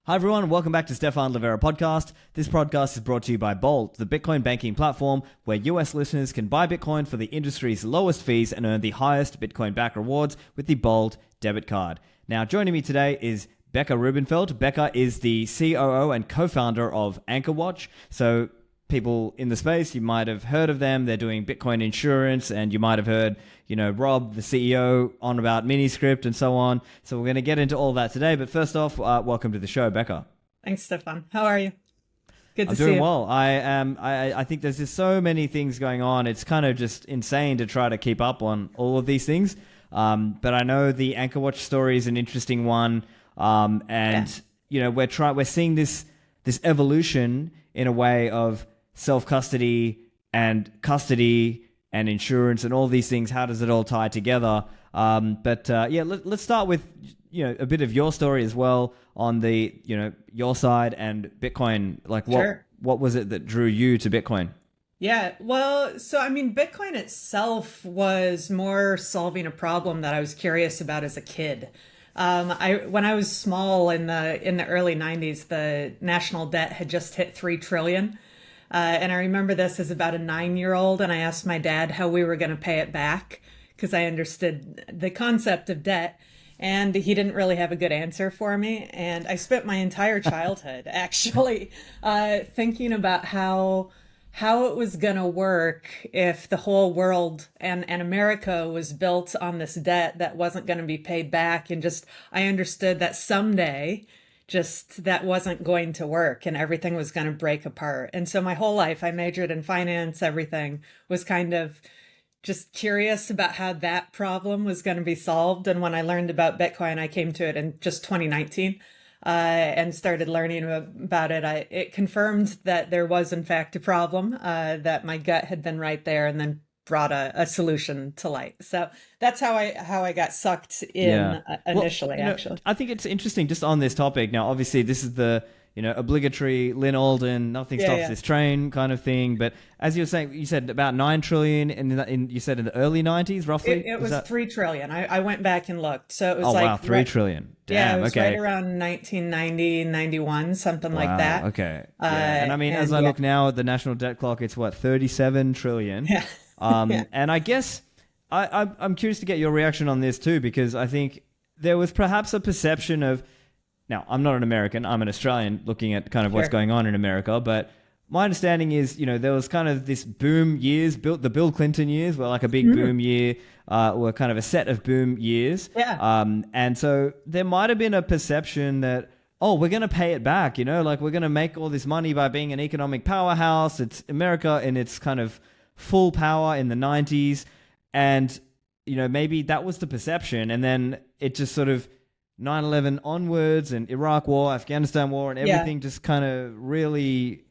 Hi everyone, welcome back to Stefan Livera Podcast. This podcast is brought to you by Bolt, the Bitcoin banking platform where US listeners can buy Bitcoin for the industry's lowest fees and earn the highest Bitcoin back rewards with the Bolt debit card. Now, joining me today is Becca Rubenfeld. Becca is the COO and co-founder of AnchorWatch. So people in the space, you might have heard of them. They're doing Bitcoin insurance, and you might have heard, Rob, the CEO, on about Miniscript and so on. So we're going to get into all that today. But first off, welcome to the show, Becca. Thanks, Stefan. How are you? Good to see you. I'm doing well. I think there's just so many things going on. It's kind of just insane to try to keep up on all of these things. But I know the AnchorWatch story is an interesting one. We're seeing this evolution in a way of self-custody and custody and insurance and all these things. How does it all tie together? Let's start with a bit of your story as well on the your side and Bitcoin. What was it that drew you to Bitcoin? Yeah, well, Bitcoin itself was more solving a problem that I was curious about as a kid. When I was small in the early 90s, the national debt had just hit 3 trillion. And I remember this as about a 9-year-old, and I asked my dad how we were going to pay it back because I understood the concept of debt, and he didn't really have a good answer for me. And I spent my entire childhood actually thinking about how it was going to work if the whole world and America was built on this debt that wasn't going to be paid back. And I understood that someday that wasn't going to work and everything was going to break apart. And so my whole life, I majored in finance, everything was kind of just curious about how that problem was going to be solved. And when I learned about Bitcoin, I came to it in just 2019. And started learning about it. It confirmed that there was, in fact, a problem, that my gut had been right there, and then brought a solution to light. So that's how I got sucked in initially, actually. I think it's interesting just on this topic. Now, obviously, this is the obligatory Lynn Alden, nothing stops this train kind of thing. But as you were saying, you said about 9 trillion you said in the early 90s, roughly? It was 3 trillion. I went back and looked. So it was wow, 3 trillion. Damn, it was right around 1990, 91, something like that. Okay. As I look now at the national debt clock, it's 37 trillion. Yeah. And I guess I'm curious to get your reaction on this too, because I think there was perhaps a perception of, now, I'm not an American, I'm an Australian looking at kind of what's going on in America, but my understanding is, there was kind of this boom years, the Bill Clinton years were like a big boom year, were kind of a set of boom years. Yeah. And so there might have been a perception that, we're going to pay it back, we're going to make all this money by being an economic powerhouse. It's America in its kind of full power in the 90s. And, maybe that was the perception. And then it just sort of 9/11 onwards and Iraq war, Afghanistan war, and everything just kind of really,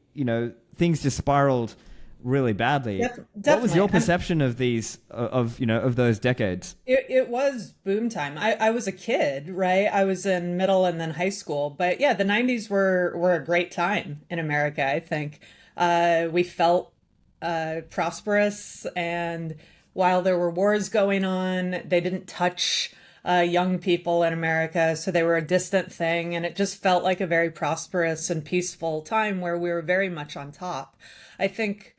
things just spiraled really badly. Definitely. What was your perception of these, of those decades? It was boom time. I was a kid, right? I was in middle and then high school. But yeah, the 90s were a great time in America, I think. We felt prosperous, and while there were wars going on, they didn't touch young people in America, so they were a distant thing, and it just felt like a very prosperous and peaceful time where we were very much on top. I think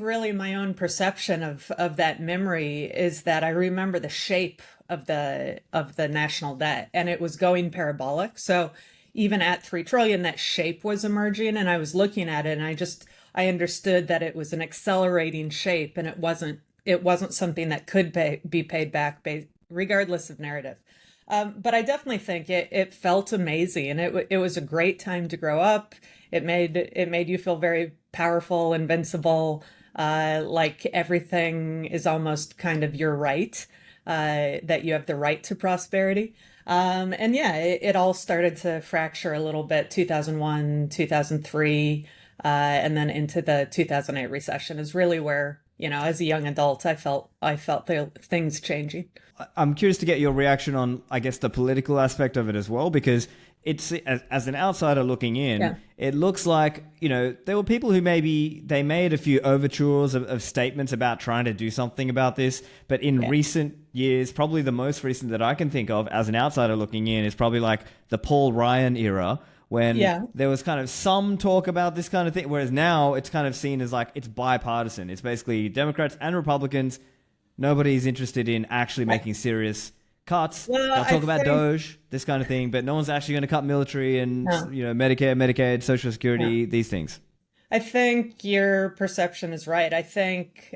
really my own perception of that memory is that I remember the shape of the national debt, and it was going parabolic. So even at 3 trillion, that shape was emerging, and I was looking at it, and I understood that it was an accelerating shape, and it wasn't something that could be paid back regardless of narrative. But I definitely think it felt amazing, and it was a great time to grow up. It made you feel very powerful, invincible, like everything is almost kind of your right, that you have the right to prosperity. It all started to fracture a little bit, 2001, 2003, and then into the 2008 recession is really where, as a young adult, I felt the things changing. I'm curious to get your reaction on, I guess, the political aspect of it as well, because it's, as an outsider looking in, it looks like, there were people who maybe they made a few overtures of statements about trying to do something about this. But in recent years, probably the most recent that I can think of as an outsider looking in is probably like the Paul Ryan era, when Yeah. there was kind of some talk about this kind of thing, whereas now it's kind of seen as like it's bipartisan. It's basically Democrats and Republicans. Nobody's interested in actually making serious cuts. Well, They'll I talk about think Doge, this kind of thing, but no one's actually going to cut military and no, Medicare, Medicaid, Social Security, no. these things. I think your perception is right. I think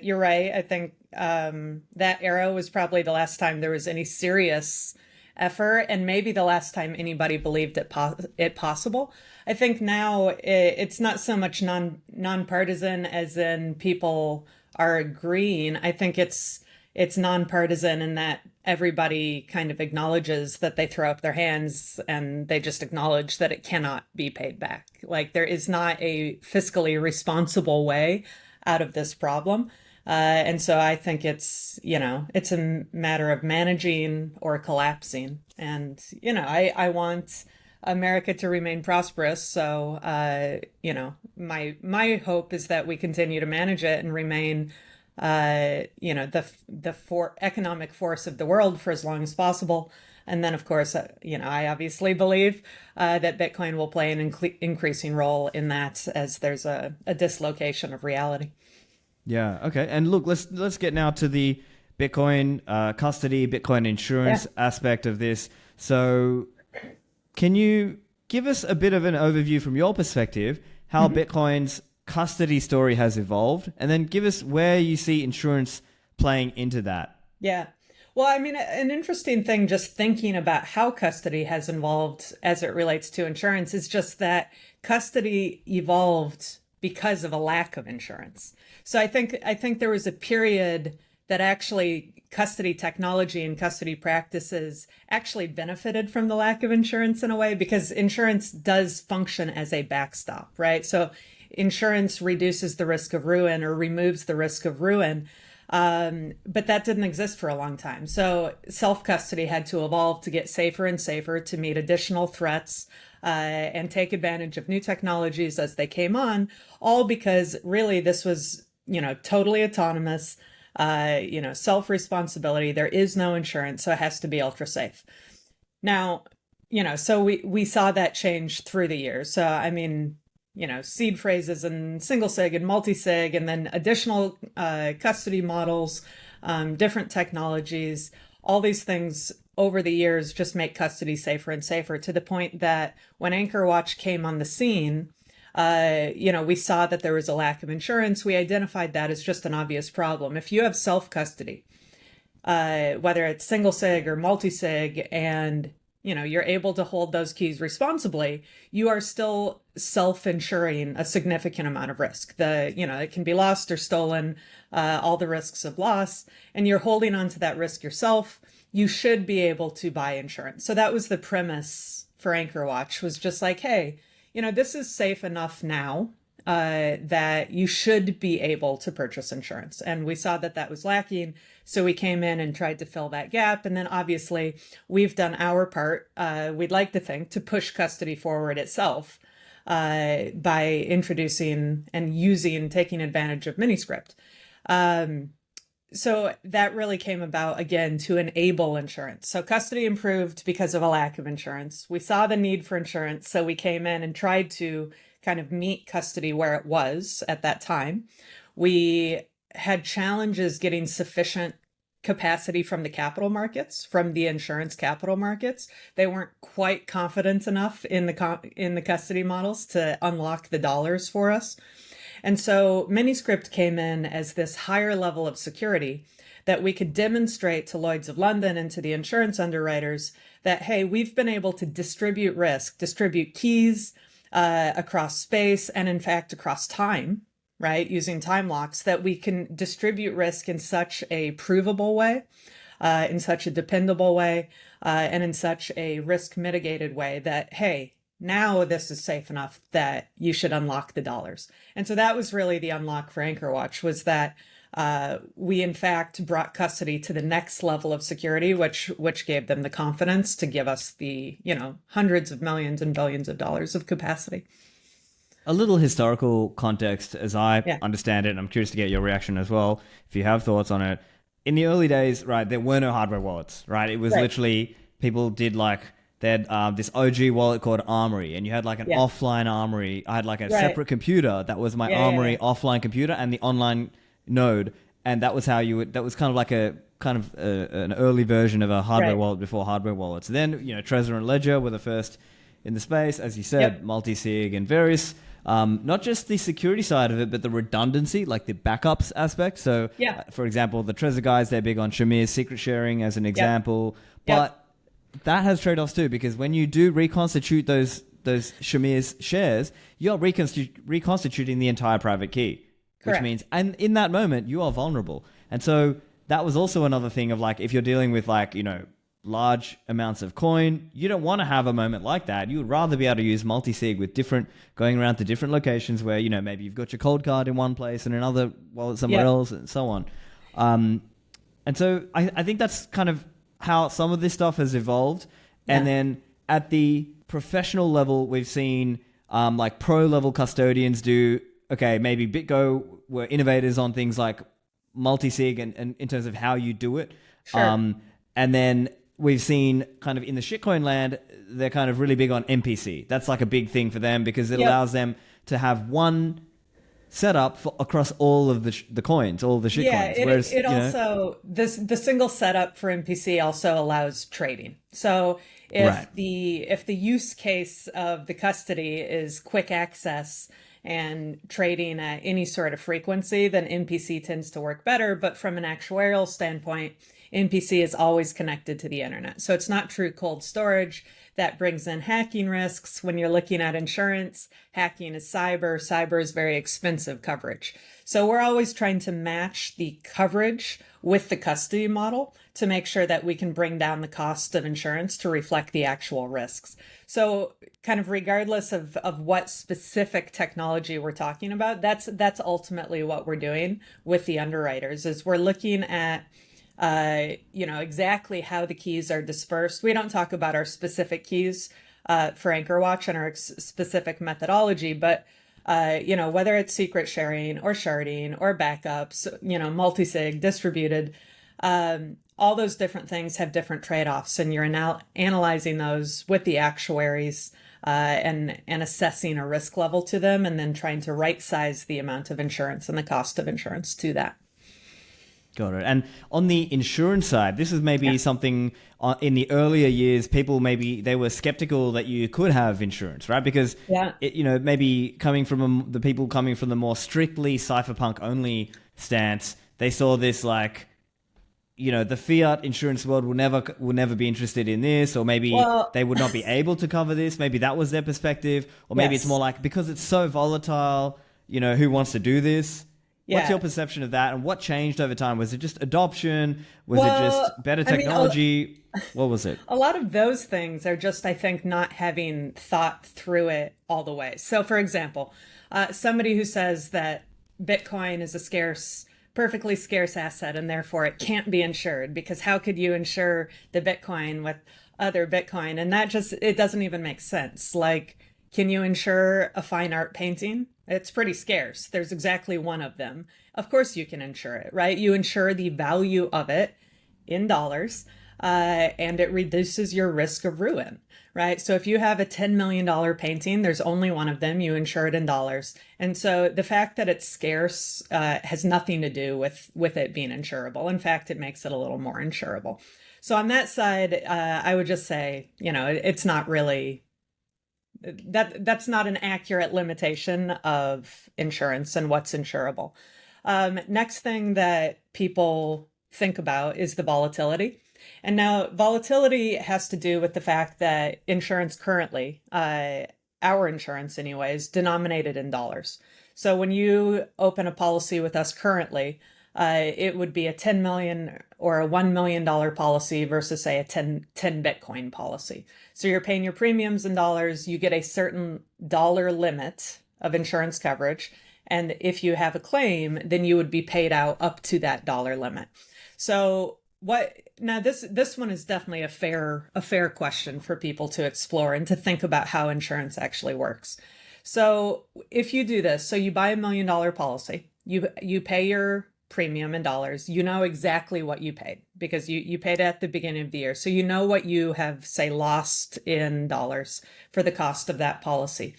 you're right. I think that era was probably the last time there was any serious effort, and maybe the last time anybody believed it possible. I think now it's not so much nonpartisan as in people are agreeing. I think it's nonpartisan in that everybody kind of acknowledges that they throw up their hands and they just acknowledge that it cannot be paid back. Like there is not a fiscally responsible way out of this problem. And so I think it's a matter of managing or collapsing. And, I want America to remain prosperous. So, my hope is that we continue to manage it and remain the economic force of the world for as long as possible. And then, of course, I obviously believe that Bitcoin will play an increasing role in that as there's a dislocation of reality. Yeah. Okay. And look, let's get now to the Bitcoin custody, Bitcoin insurance aspect of this. So, can you give us a bit of an overview from your perspective how Bitcoin's custody story has evolved, and then give us where you see insurance playing into that? Yeah. Well, I mean, an interesting thing just thinking about how custody has evolved as it relates to insurance is just that custody evolved because of a lack of insurance. So I think there was a period that actually custody technology and custody practices actually benefited from the lack of insurance in a way, because insurance does function as a backstop, right? So insurance reduces the risk of ruin or removes the risk of ruin. But that didn't exist for a long time. So self-custody had to evolve to get safer and safer to meet additional threats and take advantage of new technologies as they came on, all because really this was, totally autonomous, self-responsibility. There is no insurance, so it has to be ultra safe. Now, so we saw that change through the years. So, I mean, seed phrases and single sig and multi-sig, and then additional custody models, different technologies, all these things over the years just make custody safer and safer, to the point that when AnchorWatch came on the scene, we saw that there was a lack of insurance. We identified that as just an obvious problem. If you have self-custody, whether it's single sig or multi-sig, and you're able to hold those keys responsibly, you are still self-insuring a significant amount of risk. It can be lost or stolen, all the risks of loss, and you're holding on to that risk yourself. You should be able to buy insurance. So that was the premise for AnchorWatch, was just like, hey, this is safe enough now that you should be able to purchase insurance. And we saw that that was lacking. So we came in and tried to fill that gap. And then obviously we've done our part, we'd like to think, to push custody forward itself by introducing and taking advantage of Miniscript. So that really came about, again, to enable insurance. So custody improved because of a lack of insurance. We saw the need for insurance, so we came in and tried to kind of meet custody where it was at that time. We had challenges getting sufficient capacity from the capital markets, from the insurance capital markets. They weren't quite confident enough in the custody models to unlock the dollars for us. And so Miniscript came in as this higher level of security that we could demonstrate to Lloyd's of London and to the insurance underwriters that, hey, we've been able to distribute risk, distribute keys across space, and in fact across time, right, using time locks, that we can distribute risk in such a provable way, in such a dependable way, and in such a risk mitigated way that, hey, now this is safe enough that you should unlock the dollars. And so that was really the unlock for AnchorWatch, was that we in fact brought custody to the next level of security, which gave them the confidence to give us the, hundreds of millions and billions of dollars of capacity. A little historical context, as I understand it, and I'm curious to get your reaction as well, if you have thoughts on it. In the early days, right, there were no hardware wallets, right? It was literally, people did like They had this OG wallet called Armory, and you had like an Yeah. offline Armory. I had like a Right. separate computer that was my Yeah, yeah, Armory yeah. offline computer and the online node, and that was how you would. That was kind of like an early version of a hardware Right. wallet before hardware wallets. Then Trezor and Ledger were the first in the space, as you said, Yep. multi-sig and various. Not just the security side of it, but the redundancy, like the backups aspect. So, Yeah. for example, the Trezor guys, they're big on Shamir's secret sharing as an example. Yep. But that has trade-offs too, because when you do reconstitute those Shamir's shares, you're reconstituting the entire private key, which Correct. means, and in that moment, you are vulnerable. And so that was also another thing of like, if you're dealing with like, large amounts of coin, you don't want to have a moment like that. You would rather be able to use multi-sig with going around to different locations where, maybe you've got your cold card in one place and another wallet somewhere Yep. else and so on. And so I think that's kind of how some of this stuff has evolved. And Yeah. then at the professional level, we've seen like pro level custodians do, okay, maybe BitGo were innovators on things like multi-sig and in terms of how you do it. Sure. And then we've seen kind of in the shitcoin land, they're kind of really big on MPC. That's like a big thing for them because it Yep. allows them to have one setup across all of the coins, all of the shitcoins. Yeah, Whereas, it also the single setup for MPC also allows trading. So if Right. the use case of the custody is quick access and trading at any sort of frequency, then MPC tends to work better. But from an actuarial standpoint, MPC is always connected to the internet. So it's not true cold storage. That brings in hacking risks. When you're looking at insurance, hacking is cyber. Cyber is very expensive coverage. So we're always trying to match the coverage with the custody model to make sure that we can bring down the cost of insurance to reflect the actual risks. So kind of regardless of what specific technology we're talking about, that's ultimately what we're doing with the underwriters is we're looking at exactly how the keys are dispersed. We don't talk about our specific keys for AnchorWatch and our specific methodology, but whether it's secret sharing or sharding or backups, multi-sig, distributed, all those different things have different trade-offs, and you're now analyzing those with the actuaries and assessing a risk level to them, and then trying to right-size the amount of insurance and the cost of insurance to that. Got it. And on the insurance side, this is maybe something in the earlier years, people maybe they were skeptical that you could have insurance, right? Because, maybe the people coming from the more strictly cypherpunk only stance, they saw this like, the fiat insurance world will never be interested in this, or maybe they would not be able to cover this. Maybe that was their perspective, or maybe it's more like because it's so volatile, who wants to do this? What's your perception of that, and what changed over time? Was it just adoption? Was it just better technology? What was it? A lot of those things are just, I think, not having thought through it all the way. So, for example, somebody who says that Bitcoin is a perfectly scarce asset, and therefore it can't be insured, because how could you insure the Bitcoin with other Bitcoin? And it doesn't even make sense. Like, can you insure a fine art painting? It's pretty scarce. There's exactly one of them. Of course you can insure it, right? You insure the value of it in dollars, and it reduces your risk of ruin, right? So if you have a $10 million painting, there's only one of them, you insure it in dollars. And so the fact that it's scarce has nothing to do with it being insurable. In fact, it makes it a little more insurable. So on that side, I would just say, it's not really... That's not an accurate limitation of insurance and what's insurable. Next thing that people think about is the volatility. And now volatility has to do with the fact that insurance currently, our insurance anyway, is denominated in dollars. So when you open a policy with us currently, it would be a 10 million or a $1 million policy versus, say, a 10 Bitcoin policy. So you're paying your premiums in dollars, you get a certain dollar limit of insurance coverage. And if you have a claim, then you would be paid out up to that dollar limit. So now this one is definitely a fair question for people to explore and to think about how insurance actually works. So if you do this, so you buy $1 million policy, you pay your premium in dollars, you know exactly what you paid. because you paid it at the beginning of the year. So you know what you have, say, lost in dollars for the cost of that policy.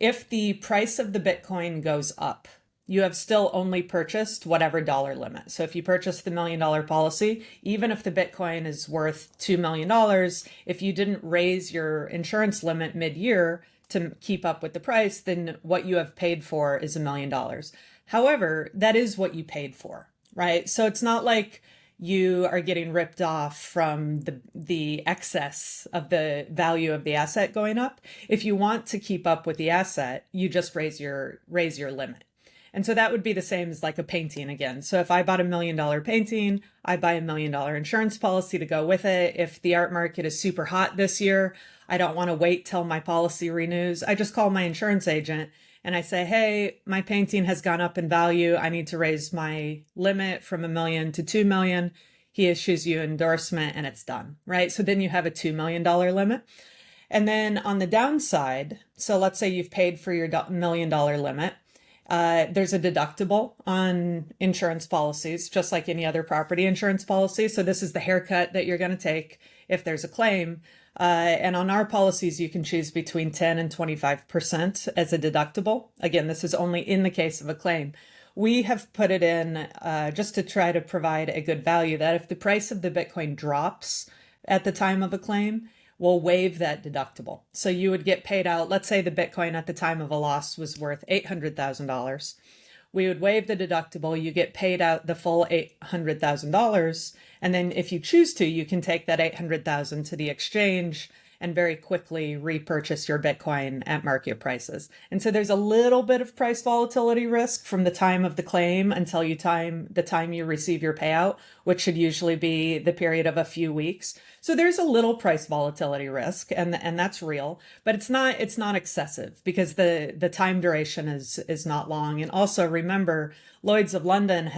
If the price of the Bitcoin goes up, you have still only purchased whatever dollar limit. So if you purchase the $1 million policy, even if the Bitcoin is worth $2 million, if you didn't raise your insurance limit mid-year to keep up with the price, then what you have paid for is $1 million. However, that is what you paid for, right? So it's not like you are getting ripped off from the excess of the value of the asset going up. If you want to keep up with the asset, you just raise your limit. And so that would be the same as like a painting again. So if I bought $1 million painting, I buy $1 million insurance policy to go with it. If the art market is super hot this year, I don't want to wait till my policy renews. I just call my insurance agent and I say, hey, my painting has gone up in value. I need to raise my limit from $1 million to $2 million. He issues you an endorsement and it's done, right? So then you have a $2 million limit. And then on the downside, so let's say you've paid for your $1 million limit. There's a deductible on insurance policies, just like any other property insurance policy. So this is the haircut that you're going to take if there's a claim. And on our policies, you can choose between 10 and 25% as a deductible. Again, this is only in the case of a claim. We have put it in just to try to provide a good value that if the price of the Bitcoin drops at the time of a claim, we'll waive that deductible. So you would get paid out, let's say the Bitcoin at the time of a loss was worth $800,000. We would waive the deductible. You get paid out the full $800,000. And then if you choose to, you can take that $800,000 to the exchange and very quickly repurchase your Bitcoin at market prices. And so there's a little bit of price volatility risk from the time of the claim until the time you receive your payout, which should usually be the period of a few weeks. So there's a little price volatility risk, and that's real, but it's not excessive because the time duration is not long. And also remember, Lloyd's of London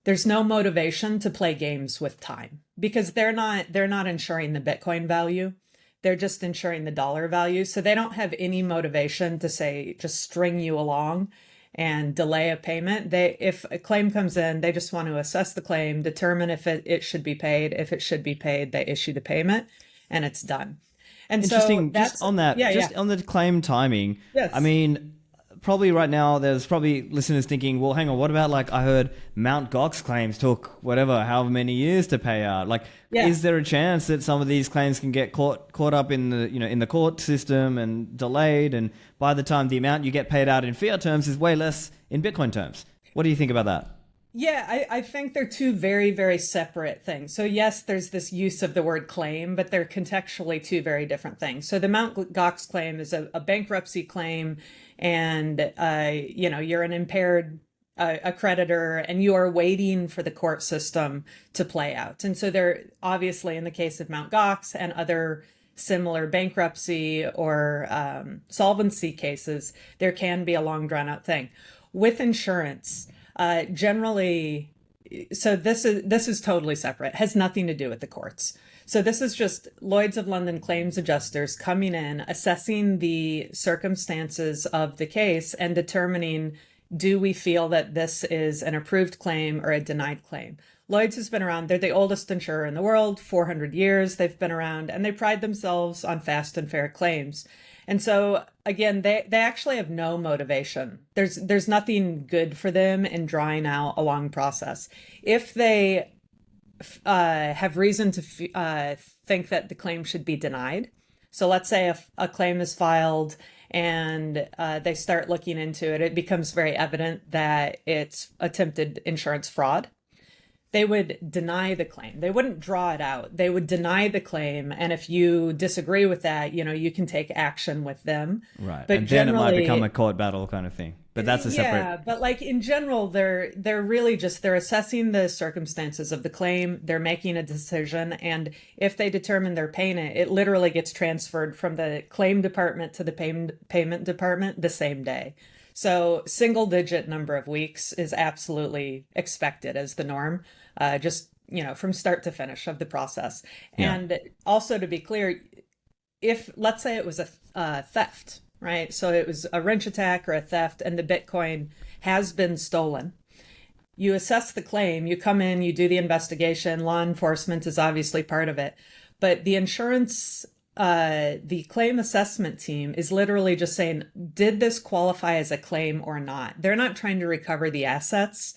there's no motivation to play games with time because they're not insuring the Bitcoin value. They're just insuring the dollar value. So they don't have any motivation to say, just string you along and delay a payment. If a claim comes in, they just want to assess the claim, determine if it should be paid. If it should be paid, they issue the payment and it's done. And Interesting. so that's, just on that, on the claim timing. Yes. I mean, probably right now there's probably listeners thinking, well, hang on, what about like I heard Mt. Gox claims took however many years to pay out? Like, is there a chance that some of these claims can get caught up in the in the court system and delayed, and by the time the amount you get paid out in fiat terms is way less in Bitcoin terms? What do you think about that? Yeah, I think they're two very, very separate things. So yes, there's this use of the word claim, but they're contextually two very different things. So the Mt. Gox claim is a bankruptcy claim, and you're an impaired a creditor, and you are waiting for the court system to play out. And so they're obviously, in the case of Mt. Gox and other similar bankruptcy or solvency cases, there can be a long drawn out thing. With insurance, generally, so this is totally separate, has nothing to do with the courts. So this is just Lloyd's of London claims adjusters coming in, assessing the circumstances of the case and determining, do we feel that this is an approved claim or a denied claim? Lloyd's has been around. They're the oldest insurer in the world, 400 years they've been around, and they pride themselves on fast and fair claims. And so, again, they actually have no motivation. There's nothing good for them in drawing out a long process. If they have reason to think that the claim should be denied, so let's say if a claim is filed and they start looking into it, it becomes very evident that it's attempted insurance fraud. They would deny the claim. They wouldn't draw it out. They would deny the claim. And if you disagree with that, you can take action with them. Right. But and then it might become a court battle kind of thing. But that's a separate... Yeah, but like in general, they're really just, they're assessing the circumstances of the claim. They're making a decision. And if they determine they're paying it, it literally gets transferred from the claim department to the payment department the same day. So single digit number of weeks is absolutely expected as the norm, just, from start to finish of the process. Yeah. And also to be clear, if let's say it was a theft, right? So it was a wrench attack or a theft and the Bitcoin has been stolen. You assess the claim, you come in, you do the investigation. Law enforcement is obviously part of it. But the insurance, the claim assessment team is literally just saying, did this qualify as a claim or not? They're not trying to recover the assets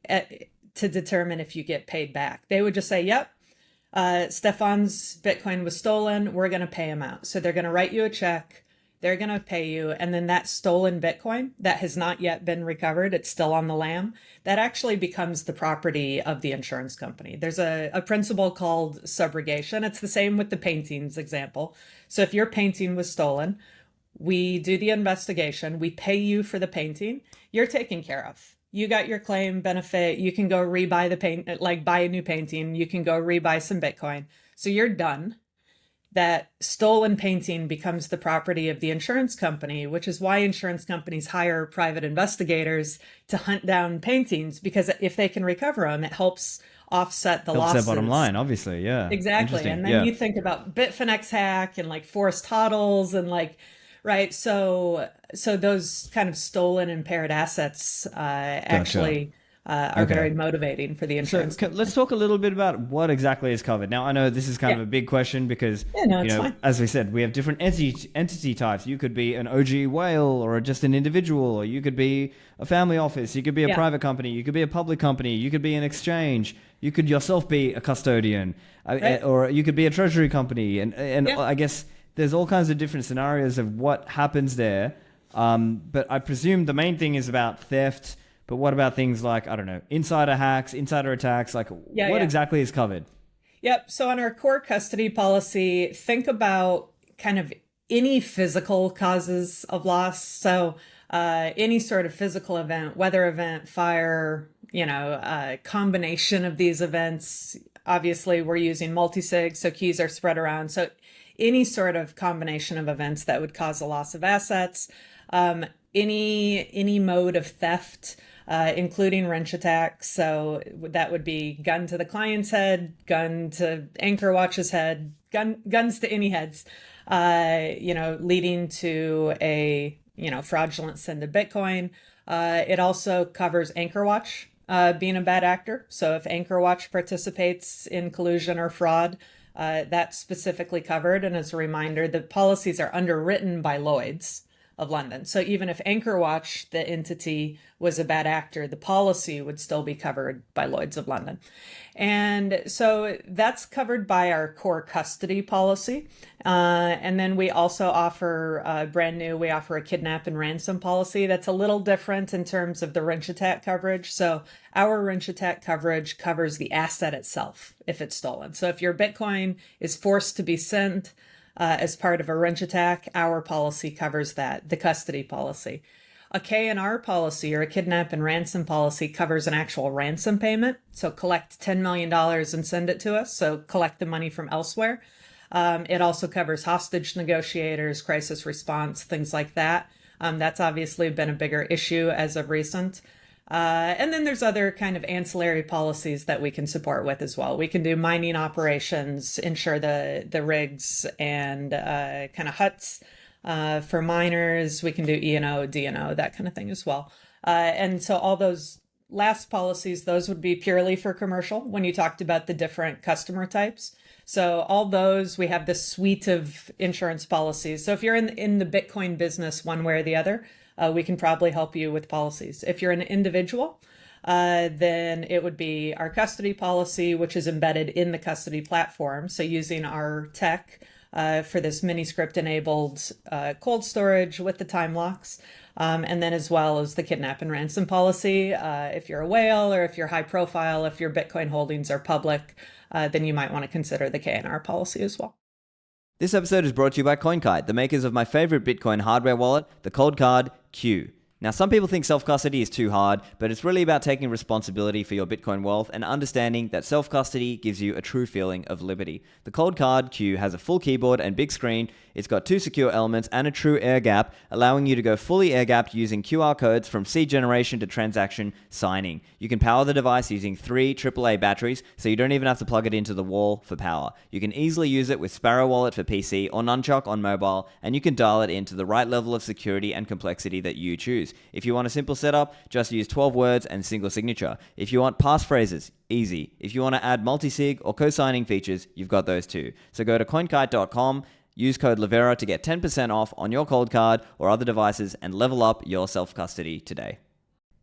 to determine if you get paid back. They would just say, yep, Stefan's Bitcoin was stolen. We're going to pay him out. So they're going to write you a check. They're going to pay you. And then that stolen Bitcoin that has not yet been recovered, it's still on the lam, that actually becomes the property of the insurance company. There's a principle called subrogation. It's the same with the paintings example. So if your painting was stolen, we do the investigation, we pay you for the painting, you're taken care of. You got your claim benefit. You can go rebuy the paint, like buy a new painting. You can go rebuy some Bitcoin. So you're done. That stolen painting becomes the property of the insurance company, which is why insurance companies hire private investigators to hunt down paintings, because if they can recover them, it helps offset the losses. Their bottom line, obviously. Yeah. Exactly. And then you think about Bitfinex hack and like forced hodls and like, right. So those kind of stolen, impaired assets actually are very motivating for the insurance. So let's talk a little bit about what exactly is covered. Now, I know this is kind of a big question because, as we said, we have different entity types. You could be an OG whale or just an individual, or you could be a family office. You could be a private company. You could be a public company. You could be an exchange. You could yourself be a custodian, or you could be a treasury company. And I guess there's all kinds of different scenarios of what happens there. But I presume the main thing is about theft. But what about things like, I don't know, insider hacks, insider attacks? Like what exactly is covered? Yep. So on our core custody policy, think about kind of any physical causes of loss. So any sort of physical event, weather event, fire, combination of these events. Obviously, we're using multi-sig, so keys are spread around. So any sort of combination of events that would cause a loss of assets, any mode of theft, including wrench attacks. So that would be gun to the client's head, gun to Anchor Watch's head, guns to any heads, leading to a, fraudulent send of Bitcoin. It also covers Anchor Watch being a bad actor. So if Anchor Watch participates in collusion or fraud, that's specifically covered. And as a reminder, the policies are underwritten by Lloyd's of London. So even if Anchor Watch, the entity, was a bad actor, the policy would still be covered by Lloyd's of London. And so that's covered by our core custody policy. And then we also offer brand new, we offer a kidnap and ransom policy that's a little different in terms of the wrench attack coverage. So our wrench attack coverage covers the asset itself if it's stolen. So if your Bitcoin is forced to be sent as part of a wrench attack, our policy covers that, the custody policy. A K&R policy or a kidnap and ransom policy covers an actual ransom payment. So collect $10 million and send it to us. So collect the money from elsewhere. It also covers hostage negotiators, crisis response, things like that. That's obviously been a bigger issue as of recent. And then there's other kind of ancillary policies that we can support with as well. We can do mining operations, insure the rigs and kind of huts for miners. We can do E&O, D&O, that kind of thing as well. And so all those last policies, those would be purely for commercial when you talked about the different customer types. So all those, we have this suite of insurance policies. So if you're in the Bitcoin business one way or the other, we can probably help you with policies. If you're an individual, then it would be our custody policy, which is embedded in the custody platform. So using our tech for this Miniscript enabled cold storage with the time locks. And then as well as the kidnap and ransom policy. If you're a whale or if you're high profile, if your Bitcoin holdings are public, then you might want to consider the K&R policy as well. This episode is brought to you by CoinKite, the makers of my favorite Bitcoin hardware wallet, the Cold Card Q. Now, some people think self-custody is too hard, but it's really about taking responsibility for your Bitcoin wealth and understanding that self-custody gives you a true feeling of liberty. The Cold Card Q has a full keyboard and big screen. It's got 2 secure elements and a true air gap, allowing you to go fully air gapped using QR codes from seed generation to transaction signing. You can power the device using 3 AAA batteries, so you don't even have to plug it into the wall for power. You can easily use it with Sparrow Wallet for PC or Nunchuck on mobile, and you can dial it into the right level of security and complexity that you choose. If you want a simple setup, just use 12 words and single signature. If you want passphrases, easy. If you want to add multi-sig or co-signing features, you've got those too. So go to coinkite.com, use code Livera to get 10% off on your cold card or other devices and level up your self-custody today.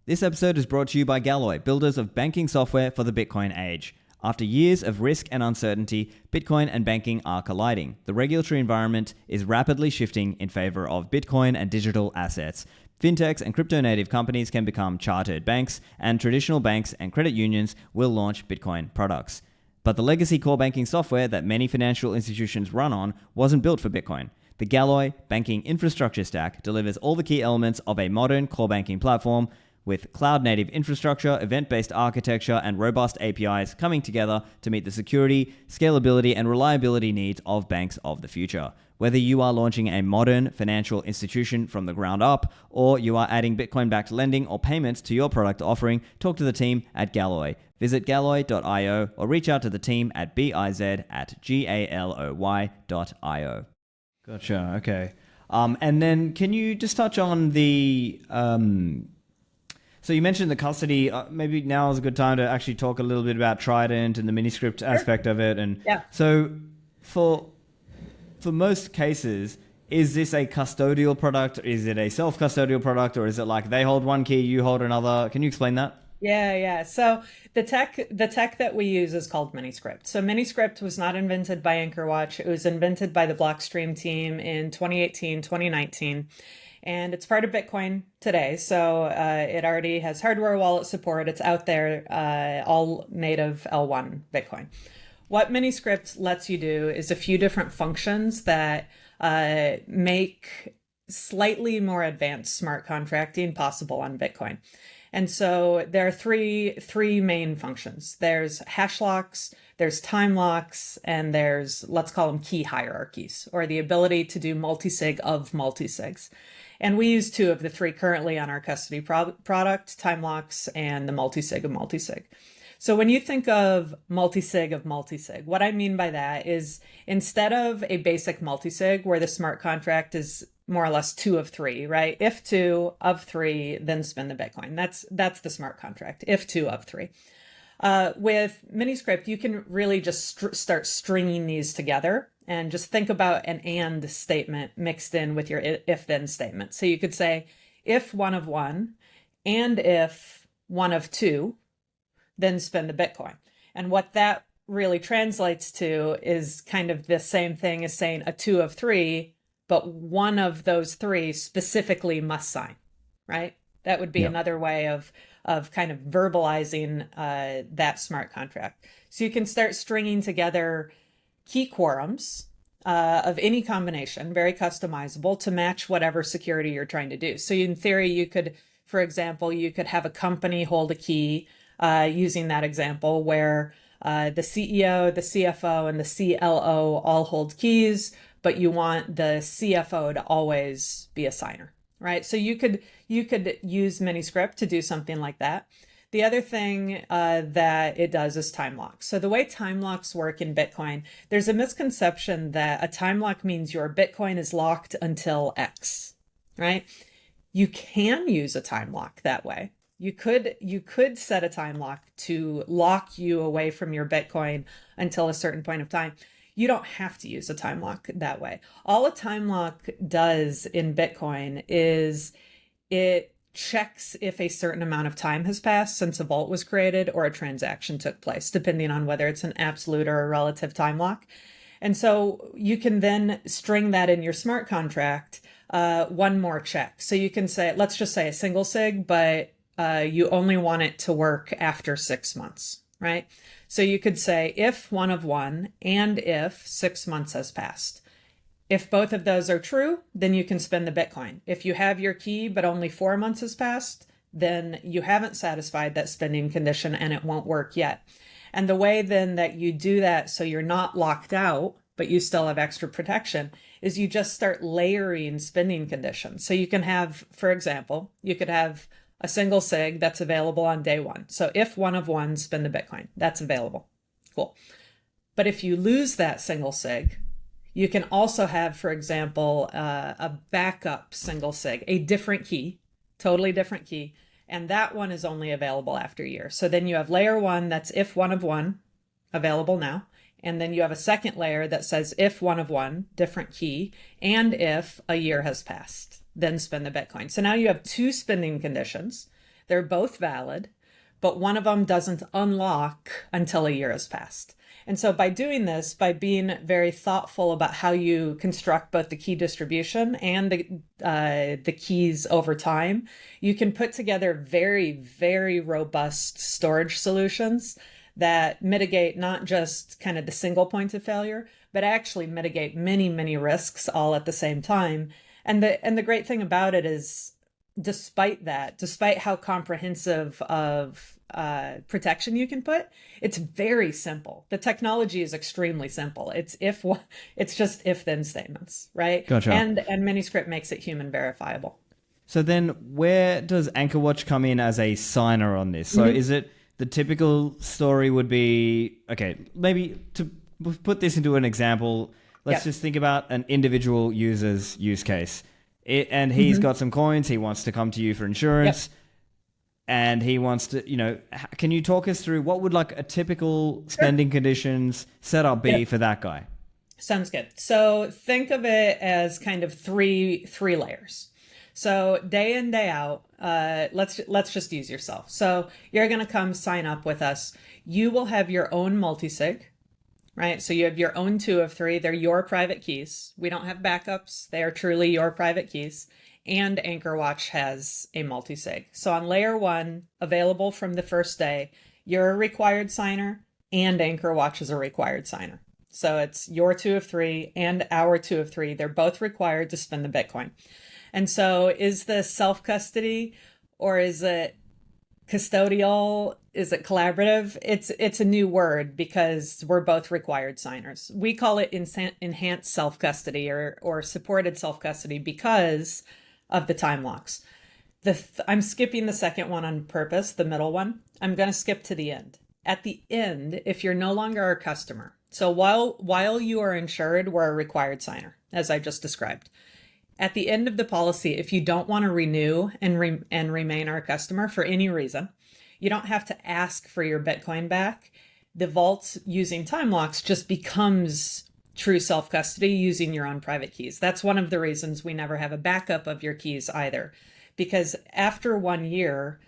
This episode is brought to you by Galloy, builders of banking software for the Bitcoin age. After years of risk and uncertainty, Bitcoin and banking are colliding. The regulatory environment is rapidly shifting in favor of Bitcoin and digital assets. Fintechs and crypto-native companies can become chartered banks, and traditional banks and credit unions will launch Bitcoin products. But the legacy core banking software that many financial institutions run on wasn't built for Bitcoin. The Galloy banking infrastructure stack delivers all the key elements of a modern core banking platform, with cloud-native infrastructure, event-based architecture, and robust APIs coming together to meet the security, scalability, and reliability needs of banks of the future. Whether you are launching a modern financial institution from the ground up, or you are adding Bitcoin-backed lending or payments to your product offering, talk to the team at Galloy. Visit galloy.io or reach out to the team at biz@galloy.io. Gotcha, okay. And then can you just touch on the... So you mentioned the custody. Maybe now is a good time to actually talk a little bit about Trident and the Miniscript aspect of it. And so for most cases, is this a custodial product? Is it a self-custodial product? Or is it like they hold one key, you hold another? Can you explain that? Yeah. So the tech that we use is called Miniscript. So Miniscript was not invented by Anchorwatch. It was invented by the Blockstream team in 2018, 2019. And it's part of Bitcoin today. So it already has hardware wallet support. It's out there, all native L1 Bitcoin. What Miniscript lets you do is a few different functions that make slightly more advanced smart contracting possible on Bitcoin. And so there are three main functions. There's hash locks, there's time locks, and there's, let's call them key hierarchies, or the ability to do multisig of multisigs. And we use 2 of the 3 currently on our custody product, time locks and the multisig of multisig. So when you think of multisig, what I mean by that is instead of a basic multisig where the smart contract is more or less 2 of 3, right? If 2 of 3, then spend the Bitcoin. That's the smart contract, if 2 of 3. With Miniscript, you can really just start stringing these together and just think about an and statement mixed in with your if-then statement. So you could say, if 1 of 1 and if 1 of 2, then spend the Bitcoin. And what that really translates to is kind of the same thing as saying a 2 of 3, but one of those 3 specifically must sign, right? That would be another way of kind of verbalizing that smart contract. So you can start stringing together key quorums of any combination, very customizable to match whatever security you're trying to do. So in theory, you could, for example, you could have a company hold a key using that example where the CEO, the CFO, and the CLO all hold keys, but you want the CFO to always be a signer, right? So you could use Miniscript to do something like that. The other thing that it does is time locks. So the way time locks work in Bitcoin, there's a misconception that a time lock means your Bitcoin is locked until X, right? You can use a time lock that way. You could set a time lock to lock you away from your Bitcoin until a certain point of time. You don't have to use a time lock that way. All a time lock does in Bitcoin is it checks if a certain amount of time has passed since a vault was created or a transaction took place, depending on whether it's an absolute or a relative time lock. And so you can then string that in your smart contract, one more check. So you can say, let's just say a single sig, but you only want it to work after 6 months, right? So you could say if 1 of 1 and if 6 months has passed. If both of those are true, then you can spend the Bitcoin. If you have your key, but only 4 months has passed, then you haven't satisfied that spending condition and it won't work yet. And the way then that you do that so you're not locked out but you still have extra protection, is you just start layering spending conditions. So you can have, for example, you could have a single sig that's available on day one. So if one of one, spend the Bitcoin, that's available. Cool. But if you lose that single sig, you can also have, for example, a backup single sig, a different key, totally different key. And that one is only available after a year. So then you have layer one, that's if one of one, available now. And then you have a second layer that says if one of one, different key, and if a year has passed, then spend the Bitcoin. So now you have two spending conditions. They're both valid, but one of them doesn't unlock until a year has passed. And so by doing this, by being very thoughtful about how you construct both the key distribution and the keys over time, you can put together very, very robust storage solutions that mitigate not just kind of the single point of failure, but actually mitigate many, many risks all at the same time. And the great thing about it is, despite how comprehensive of protection you can put, it's very simple. The technology is extremely simple. It's just if then statements, right? Gotcha. And Miniscript makes it human verifiable. So then where does AnchorWatch come in as a signer on this? So is it the typical story would be, okay, maybe to put this into an example, let's just think about an individual user's use case. And he's got some coins, he wants to come to you for insurance. And he wants to, can you talk us through what would like a typical spending conditions setup be for that guy? Sounds good. So think of it as kind of three layers. So day in, day out, let's just use yourself. So you're going to come sign up with us. You will have your own multisig, right? So you have your own 2 of 3. They're your private keys. We don't have backups. They are truly your private keys. And AnchorWatch has a multisig. So on layer 1, available from the first day, you're a required signer and AnchorWatch is a required signer. So it's your 2 of 3 and our 2 of 3. They're both required to spend the Bitcoin. And so is this self-custody or is it custodial? Is it collaborative? It's a new word because we're both required signers. We call it enhanced self-custody or supported self-custody because of the time locks. I'm skipping the second one on purpose, the middle one. I'm going to skip to the end. At the end, if you're no longer a customer, so while you are insured, we're a required signer, as I just described. At the end of the policy, if you don't want to renew and remain our customer for any reason, you don't have to ask for your Bitcoin back. The vault using time locks just becomes true self-custody using your own private keys. That's one of the reasons we never have a backup of your keys either, because after 1 year,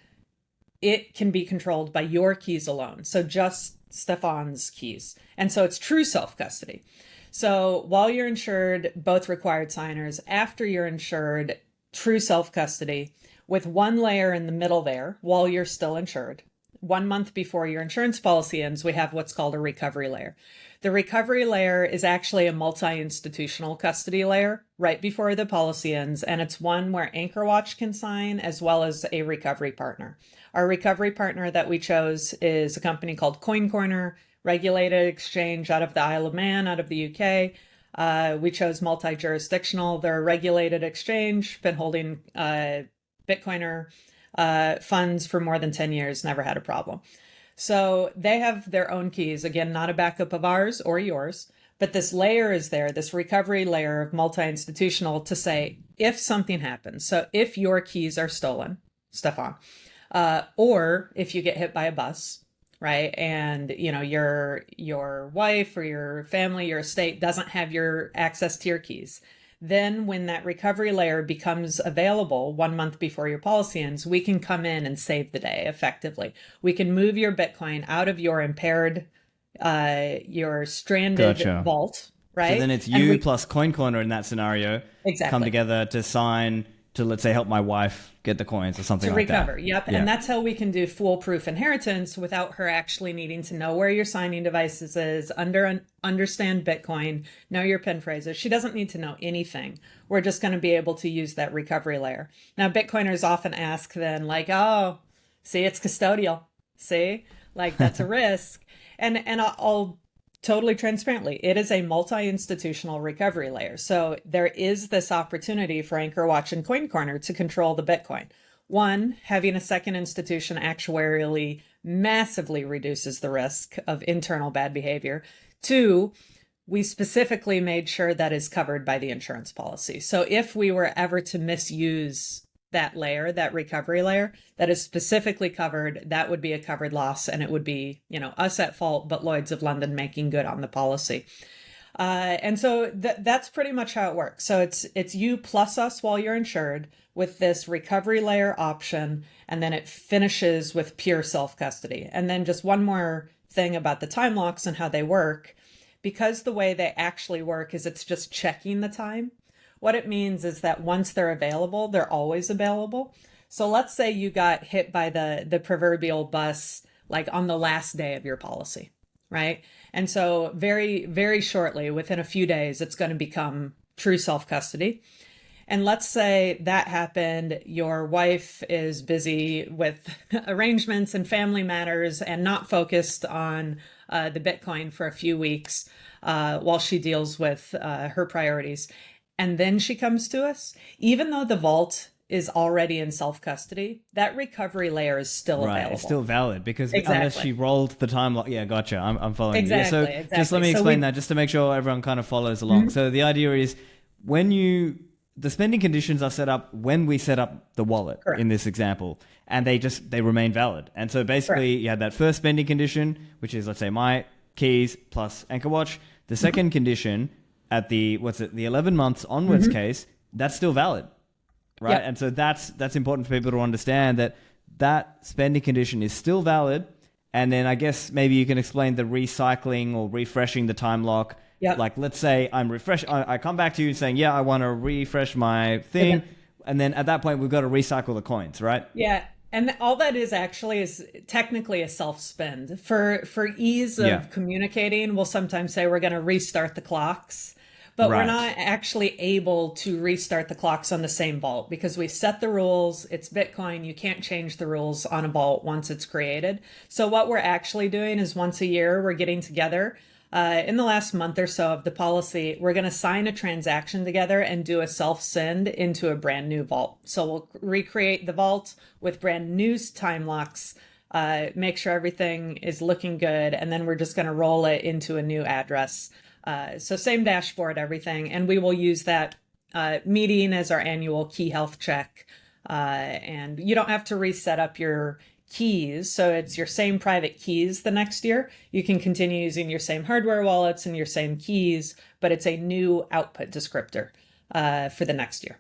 it can be controlled by your keys alone. So just Stefan's keys. And so it's true self-custody. So while you're insured, both required signers. After you're insured, true self-custody with one layer in the middle there while you're still insured. 1 month before your insurance policy ends, we have what's called a recovery layer. The recovery layer is actually a multi-institutional custody layer right before the policy ends, and it's one where AnchorWatch can sign as well as a recovery partner. Our recovery partner that we chose is a company called Coin Corner, regulated exchange out of the Isle of Man, out of the UK. We chose multi-jurisdictional. They're a regulated exchange, been holding Bitcoiner funds for more than 10 years, never had a problem. So they have their own keys, again, not a backup of ours or yours, but this layer is there, this recovery layer of multi-institutional to say, if something happens, so if your keys are stolen, Stefan, or if you get hit by a bus, right, and your wife or your family, your estate doesn't have your access to your keys, then when that recovery layer becomes available 1 month before your policy ends, we can come in and save the day effectively. We can move your Bitcoin out of your impaired, your stranded vault, right? So then it's you plus Coin Corner in that scenario come together to sign to, let's say, help my wife get the coins or something like that. To recover, yep. Yeah. And that's how we can do foolproof inheritance without her actually needing to know where your signing devices is, understand Bitcoin, know your PIN phrases. She doesn't need to know anything. We're just going to be able to use that recovery layer. Now, Bitcoiners often ask then, like, oh, see, it's custodial. See, like that's a risk. And I'll totally transparently, it is a multi-institutional recovery layer. So there is this opportunity for AnchorWatch and Coin Corner to control the Bitcoin. One, having a second institution actuarially massively reduces the risk of internal bad behavior. Two, we specifically made sure that is covered by the insurance policy. So if we were ever to misuse that layer, that recovery layer, that is specifically covered, that would be a covered loss, and it would be, us at fault, but Lloyd's of London making good on the policy. And so that's pretty much how it works. So it's you plus us while you're insured with this recovery layer option, and then it finishes with pure self-custody. And then just one more thing about the time locks and how they work. Because the way they actually work is it's just checking the time. What it means is that once they're available, they're always available. So let's say you got hit by the proverbial bus, like on the last day of your policy, right? And so very, very shortly, within a few days, it's going to become true self-custody. And let's say that happened, your wife is busy with arrangements and family matters and not focused on the Bitcoin for a few weeks while she deals with her priorities. And then she comes to us, even though the vault is already in self-custody, that recovery layer is still available. It's still valid because unless she rolled the time lock. Yeah, gotcha. I'm following you. Exactly, Yeah, so exactly. just let me explain that just to make sure everyone kind of follows along. So the idea is the spending conditions are set up when we set up the wallet. Correct. In this example, and they remain valid. And so basically you had that first spending condition, which is, let's say, my keys plus AnchorWatch. The second condition at the 11 months onwards case, that's still valid, right? Yep. And so that's important for people to understand that spending condition is still valid. And then I guess maybe you can explain the recycling or refreshing the time lock. Yep. Like, let's say I come back to you saying, I want to refresh my thing. Okay. And then at that point, we've got to recycle the coins, right? Yeah. And all that is actually is technically a self-spend. For ease of communicating, we'll sometimes say we're going to restart the clocks. But we're not actually able to restart the clocks on the same vault because we set the rules. It's Bitcoin. You can't change the rules on a vault once it's created. So what we're actually doing is once a year, we're getting together. In the last month or so of the policy, we're going to sign a transaction together and do a self-send into a brand new vault. So we'll recreate the vault with brand new time locks, make sure everything is looking good, and then we're just going to roll it into a new address. So same dashboard, everything, and we will use that meeting as our annual key health check. And you don't have to reset up your keys, so it's your same private keys the next year. You can continue using your same hardware wallets and your same keys, but it's a new output descriptor for the next year.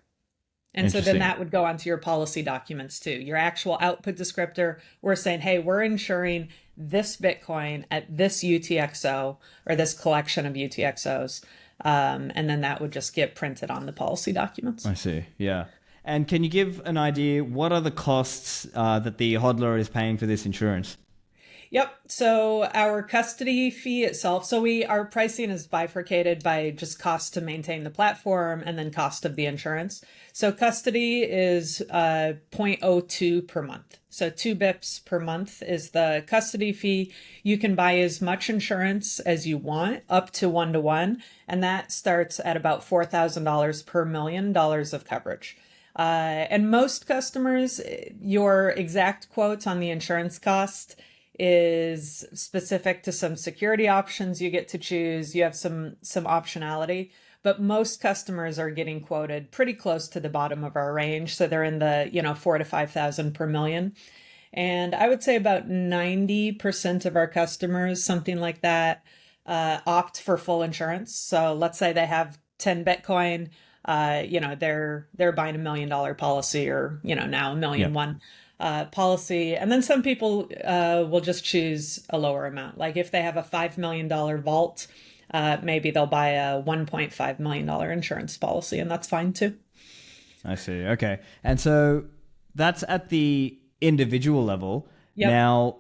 And so then that would go onto your policy documents too. Your actual output descriptor, we're saying, hey, we're insuring this Bitcoin at this UTXO or this collection of UTXOs. And then that would just get printed on the policy documents. I see. Yeah. And can you give an idea, what are the costs that the hodler is paying for this insurance? Yep. So our custody fee itself, our pricing is bifurcated by just cost to maintain the platform and then cost of the insurance. So custody is 0.02 per month. So 2 bips per month is the custody fee. You can buy as much insurance as you want, up to 1-to-1, and that starts at about $4,000 per $1 million of coverage. And most customers, your exact quotes on the insurance cost is specific to some security options you get to choose. You have some optionality, but most customers are getting quoted pretty close to the bottom of our range. So they're in the, 4,000 to 5,000 per million. And I would say about 90% of our customers, something like that, opt for full insurance. So let's say they have 10 Bitcoin, they're buying $1 million policy or, now $1.1 million policy. And then some people will just choose a lower amount. Like if they have a $5 million vault, maybe they'll buy a $1.5 million insurance policy, and that's fine too. I see. Okay. And so that's at the individual level. Yep. Now,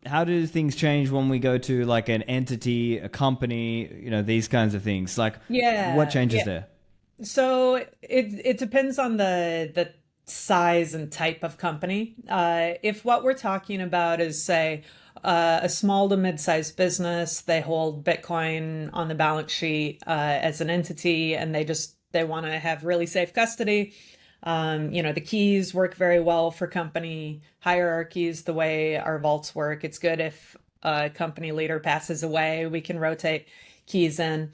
how do things change when we go to like an entity, a company, these kinds of things? Like, what changes there? So it depends on the size and type of company. If what we're talking about is, say, a small to mid-sized business, they hold Bitcoin on the balance sheet as an entity, and they want to have really safe custody. The keys work very well for company hierarchies, the way our vaults work. It's good if a company leader passes away, we can rotate keys in.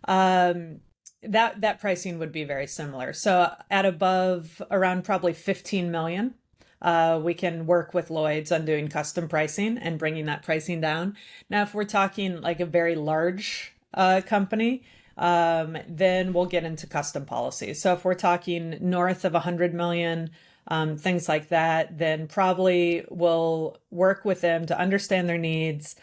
That pricing would be very similar. So at above around probably 15 million, we can work with Lloyd's on doing custom pricing and bringing that pricing down. Now, if we're talking like a very large company, then we'll get into custom policies. So if we're talking north of 100 million, things like that, then probably we'll work with them to understand their needs,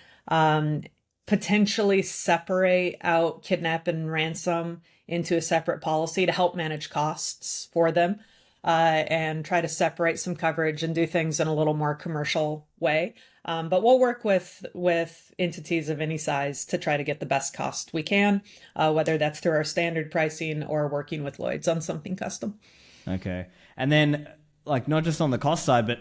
potentially separate out kidnap and ransom into a separate policy to help manage costs for them, and try to separate some coverage and do things in a little more commercial way. But we'll work with entities of any size to try to get the best cost we can, whether that's through our standard pricing or working with Lloyd's on something custom. Okay. And then, like, not just on the cost side, but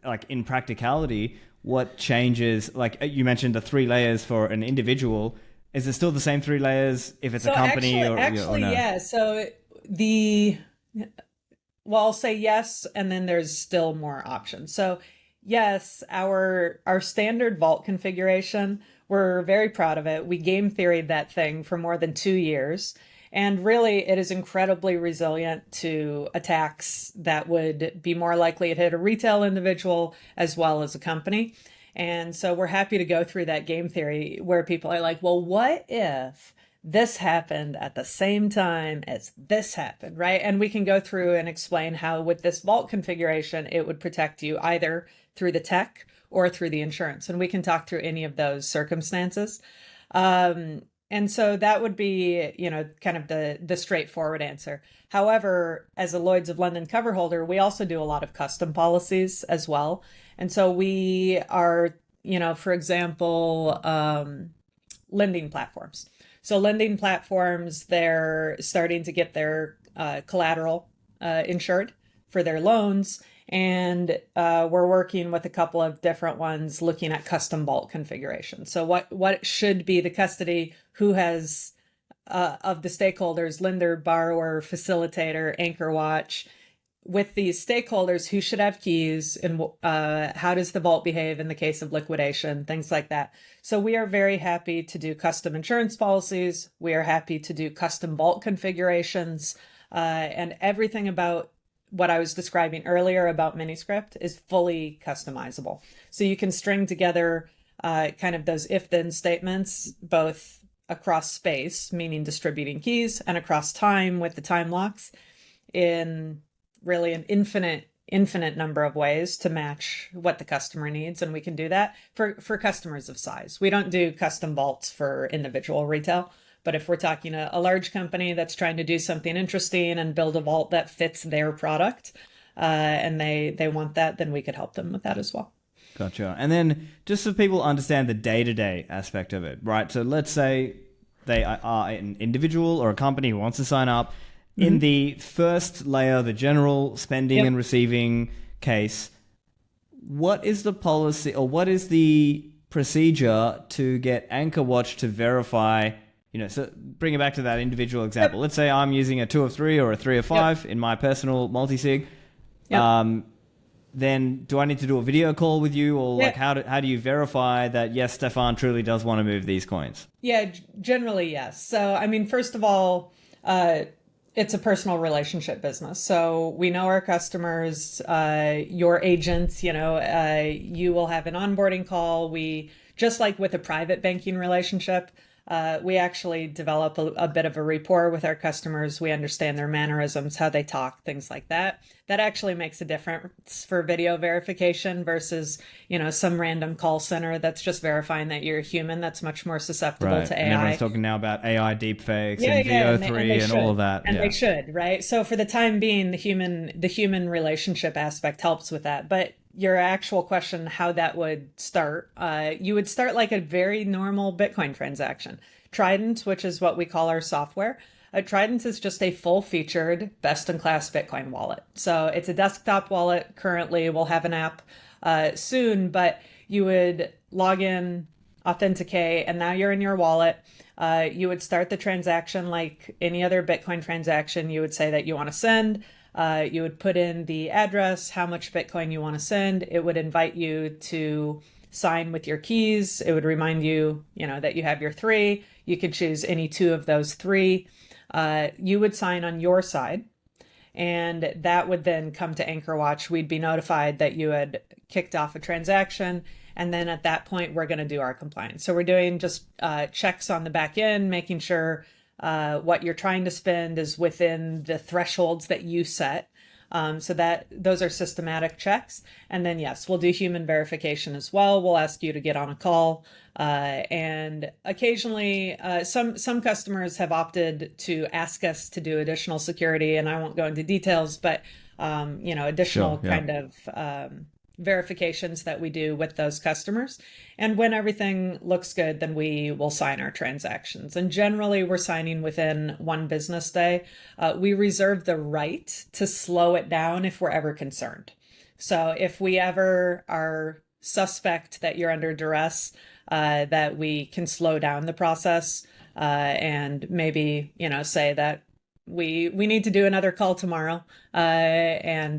like in practicality, what changes? Like you mentioned the 3 layers for an individual. Is it still the same 3 layers if it's a company or no? Yeah. So I'll say yes, and then there's still more options. So yes, our standard vault configuration, we're very proud of it. We game theoried that thing for more than 2 years. And really, it is incredibly resilient to attacks that would be more likely to hit a retail individual as well as a company. And so we're happy to go through that game theory where people are like, well, what if this happened at the same time as this happened, right? And we can go through and explain how with this vault configuration, it would protect you either through the tech or through the insurance. And we can talk through any of those circumstances. And so that would be, kind of the straightforward answer. However, as a Lloyd's of London cover holder, we also do a lot of custom policies as well. And so we are, for example, lending platforms. So lending platforms, they're starting to get their collateral insured for their loans. And we're working with a couple of different ones looking at custom vault configuration. So what should be the custody, who has of the stakeholders, lender, borrower, facilitator, anchor watch, with these stakeholders, who should have keys, and how does the vault behave in the case of liquidation, things like that. So we are very happy to do custom insurance policies. We are happy to do custom vault configurations, and everything about what I was describing earlier about Miniscript is fully customizable. So you can string together kind of those if-then statements, both across space, meaning distributing keys, and across time with the time locks, in really an infinite number of ways to match what the customer needs. And we can do that for customers of size. We don't do custom vaults for individual retail. But if we're talking a large company that's trying to do something interesting and build a vault that fits their product, and they want that, then we could help them with that as well. Gotcha. And then just so people understand the day-to-day aspect of it, right? So let's say they are an individual or a company who wants to sign up. Mm-hmm. In the first layer, the general spending and receiving case, what is the policy or what is the procedure to get AnchorWatch to verify? So bring it back to that individual example. Let's say I'm using a 2 of 3 or a 3 of 5 in my personal multi-sig. Then do I need to do a video call with you, or like how do you verify that, yes, Stefan truly does want to move these coins? Yeah, generally, yes. So, I mean, first of all, it's a personal relationship business. So we know our customers, your agents, you will have an onboarding call. We, just like with a private banking relationship, we actually develop a bit of a rapport with our customers. We understand their mannerisms, how they talk, things like that. That actually makes a difference for video verification versus, some random call center that's just verifying that you're a human. That's much more susceptible to AI. And everyone's talking now about AI deepfakes and VO3 and all of that. And they should, right? So for the time being, the human relationship aspect helps with that. But your actual question, how that would start, you would start like a very normal Bitcoin transaction. Trident, which is what we call our software, Trident is just a full-featured, best-in-class Bitcoin wallet. So it's a desktop wallet currently. We'll have an app soon, but you would log in, authenticate, and now you're in your wallet. You would start the transaction like any other Bitcoin transaction. You would say that you want to send. You would put in the address, how much Bitcoin you want to send. It would invite you to sign with your keys. It would remind you, that you have your 3. You could choose any 2 of those 3. You would sign on your side, and that would then come to AnchorWatch. We'd be notified that you had kicked off a transaction. And then at that point, we're going to do our compliance. So we're doing just checks on the back end, making sure what you're trying to spend is within the thresholds that you set. So that those are systematic checks. And then, yes, we'll do human verification as well. We'll ask you to get on a call. And occasionally, some customers have opted to ask us to do additional security. And I won't go into details, but, additional kind of verifications that we do with those customers. And when everything looks good, then we will sign our transactions. And generally, we're signing within 1 business day. We reserve the right to slow it down if we're ever concerned. So if we ever are suspect that you're under duress, that we can slow down the process and maybe, say that we need to do another call tomorrow and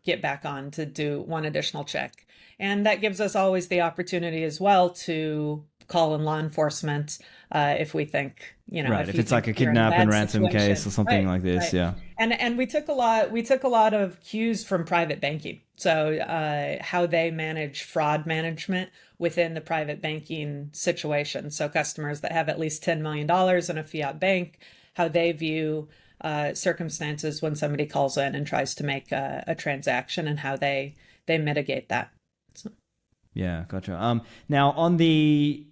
get back on to do 1 additional check. And that gives us always the opportunity as well to call in law enforcement if we think, right, if it's like a kidnap and ransom case or something like this. Right. Yeah. And we took a lot of cues from private banking. So how they manage fraud management within the private banking situation. So customers that have at least $10 million in a fiat bank, how they view circumstances when somebody calls in and tries to make a transaction, and how they mitigate that. So. Yeah, gotcha. Now, on the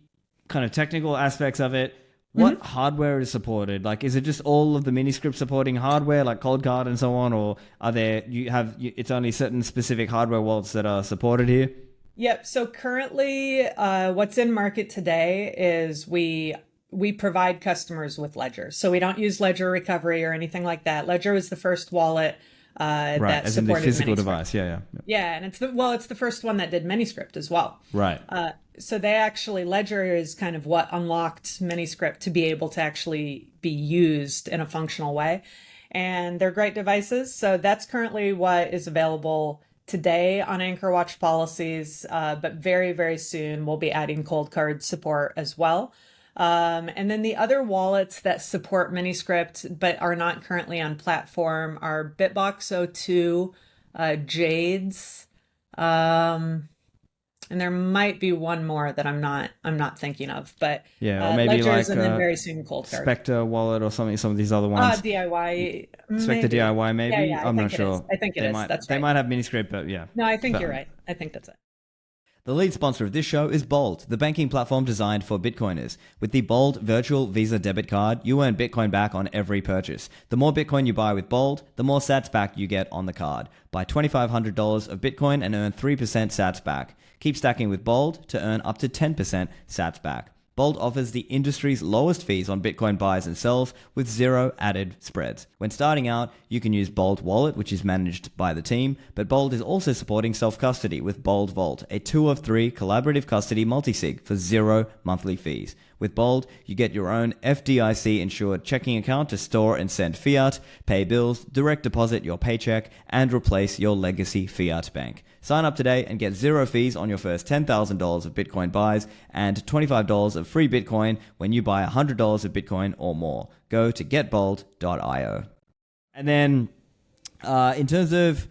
kind of technical aspects of it, what hardware is supported? Like, is it just all of the Miniscript supporting hardware, like Cold Card and so on, or are there it's only certain specific hardware wallets that are supported here? Yep. So currently, what's in market today is we provide customers with Ledger. So we don't use Ledger Recovery or anything like that. Ledger was the first wallet that as supported in the physical Miniscript. device. Yeah. Yeah, and it's the first one that did Miniscript as well. Right. So Ledger is kind of what unlocked Miniscript to be able to actually be used in a functional way. And they're great devices. So that's currently what is available today on AnchorWatch policies. But very, very soon we'll be adding cold card support as well. And then the other wallets that support Miniscript but are not currently on platform are Bitbox02, Jades, and there might be one more that I'm not thinking of. But or maybe Ledgers, like and then very soon Cold Card. Spectre wallet or something. Some of these other ones. DIY. Spectre DIY maybe. Yeah, I'm not sure. I think it is. That's right. They might have Miniscript, but yeah. No, I think you're right. I think that's it. The lead sponsor of this show is Bold, the banking platform designed for Bitcoiners. With the Bold virtual Visa debit card, you earn Bitcoin back on every purchase. The more Bitcoin you buy with Bold, the more sats back you get on the card. Buy $2,500 of Bitcoin and earn 3% sats back. Keep stacking with Bold to earn up to 10% sats back. Bold offers the industry's lowest fees on Bitcoin buys and sells with 0 added spreads. When starting out, you can use Bold Wallet, which is managed by the team, but Bold is also supporting self-custody with Bold Vault, a 2 of 3 collaborative custody multisig for 0 monthly fees. With Bold, you get your own FDIC-insured checking account to store and send fiat, pay bills, direct deposit your paycheck, and replace your legacy fiat bank. Sign up today and get 0 fees on your first $10,000 of Bitcoin buys and $25 of free Bitcoin when you buy $100 of Bitcoin or more. Go to getbold.io. And then in terms of,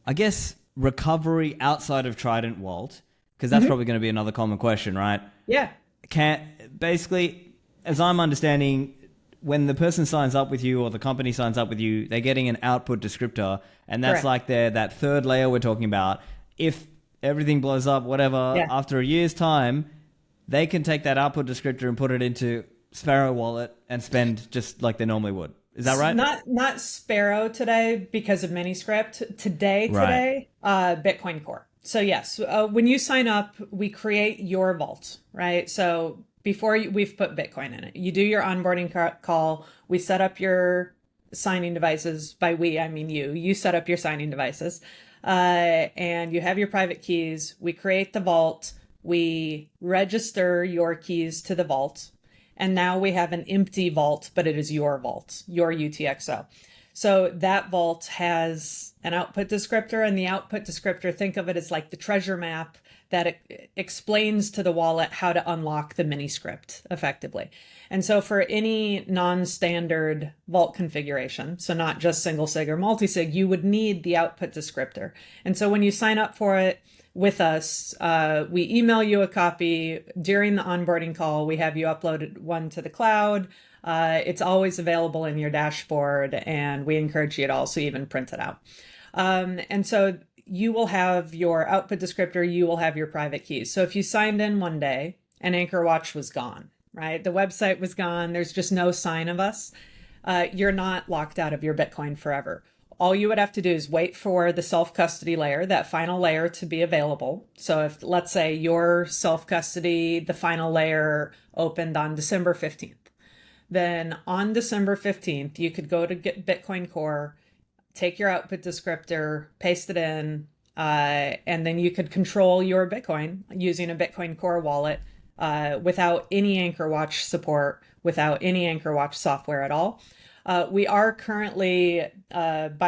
I guess, recovery outside of Trident Vault, because that's probably going to be another common question, right? Yeah. Basically, as I'm understanding, when the person signs up with you or the company signs up with you, they're getting an output descriptor, and that's like that third layer we're talking about. If everything blows up, whatever, after a year's time, they can take that output descriptor and put it into Sparrow Wallet and spend just like they normally would. Is that right? Not Sparrow today because of Miniscript. Today, Bitcoin Core. So yes, when you sign up, we create your vault, right? So before we've put Bitcoin in it. You do your onboarding call. We set up your signing devices. By we, I mean you. You set up your signing devices. And you have your private keys. We create the vault. We register your keys to the vault. And now we have an empty vault, but it is your vault, your UTXO. So that vault has an output descriptor, and the output descriptor, think of it as like the treasure map that explains to the wallet how to unlock the Miniscript effectively. And so for any non-standard vault configuration, so not just single sig or multi-sig, you would need the output descriptor. And so when you sign up for it with us, we email you a copy during the onboarding call. We have you upload one to the cloud. It's always available in your dashboard, and we encourage you to also even print it out. And so you will have your output descriptor, you will have your private keys. So if you signed in one day and AnchorWatch was gone, right? The website was gone, there's just no sign of us, you're not locked out of your Bitcoin forever. All you would have to do is wait for the self-custody layer, that final layer, to be available. So if, let's say, your self-custody, the final layer opened on December 15th, then on December 15th, you could go to get Bitcoin Core, take your output descriptor, paste it in, and then you could control your Bitcoin using a Bitcoin Core wallet without any AnchorWatch support, without any AnchorWatch software at all. We are currently, probably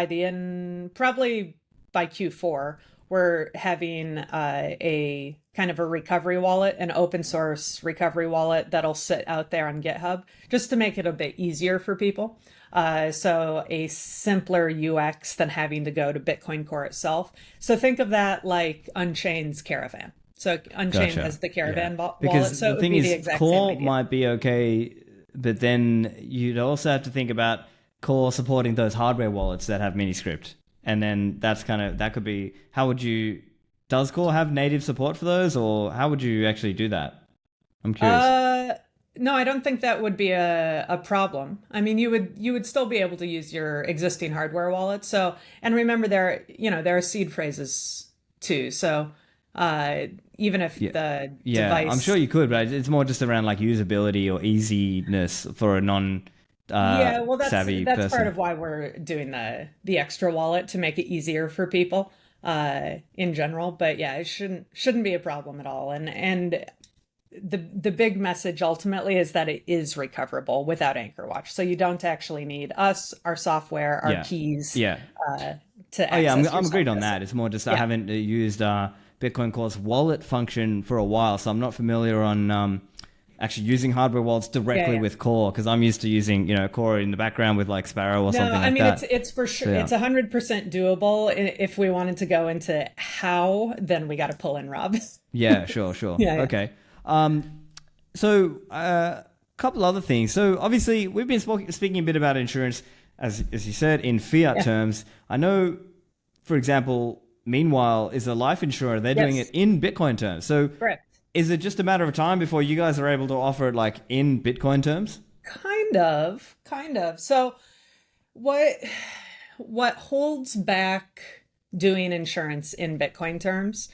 by Q4, we're having a kind of a recovery wallet, an open source recovery wallet that'll sit out there on GitHub just to make it a bit easier for people. So a simpler UX than having to go to Bitcoin Core itself. So think of that like Unchained's Caravan. So Unchained has the Caravan wallet. Because so the thing is, the Core might be okay, but then you'd also have to think about Core supporting those hardware wallets that have Miniscript. And then that could be, does Core have native support for those, or how would you actually do that? I'm curious. No, I don't think that would be a problem. I mean, you would still be able to use your existing hardware wallet. So, and remember there are seed phrases too. So, even if the device, I'm sure you could, but it's more just around like usability or easiness for a savvy that's person. part of why we're doing the extra wallet, to make it easier for people in general. But yeah, it shouldn't be a problem at all. And the big message ultimately is that it is recoverable without AnchorWatch. So you don't actually need us, our software, our keys to access. I'm agreed on that. It's more just I haven't used Bitcoin Core's wallet function for a while, so I'm not familiar on actually using hardware wallets directly with Core, because I'm used to using Core in the background with like Sparrow or something like that. No, I mean it's for sure, it's 100% doable. If we wanted to go into how, then we got to pull in Rob. Yeah, sure. Okay. So a couple other things. So obviously we've been speaking a bit about insurance, as you said, in fiat terms. I know, for example, Meanwhile is a life insurer. They're doing it in Bitcoin terms. So correct. Is it just a matter of time before you guys are able to offer it like in Bitcoin terms? Kind of. So what holds back doing insurance in Bitcoin terms?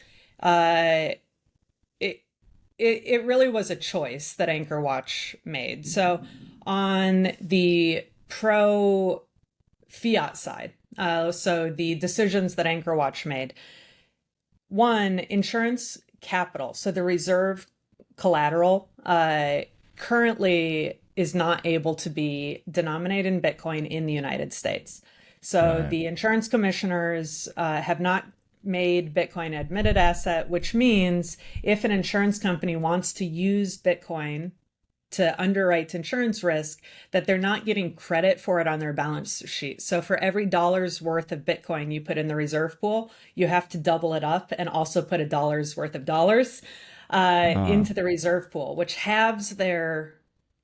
It really was a choice that AnchorWatch made. So on the pro fiat side, so the decisions that AnchorWatch made, one, insurance capital, so the reserve collateral, currently is not able to be denominated in Bitcoin in the United States. So the insurance commissioners have not made Bitcoin admitted asset, which means if an insurance company wants to use Bitcoin to underwrite insurance risk, that they're not getting credit for it on their balance sheet. So for every dollar's worth of Bitcoin you put in the reserve pool, you have to double it up and also put a dollar's worth of dollars into the reserve pool, which halves their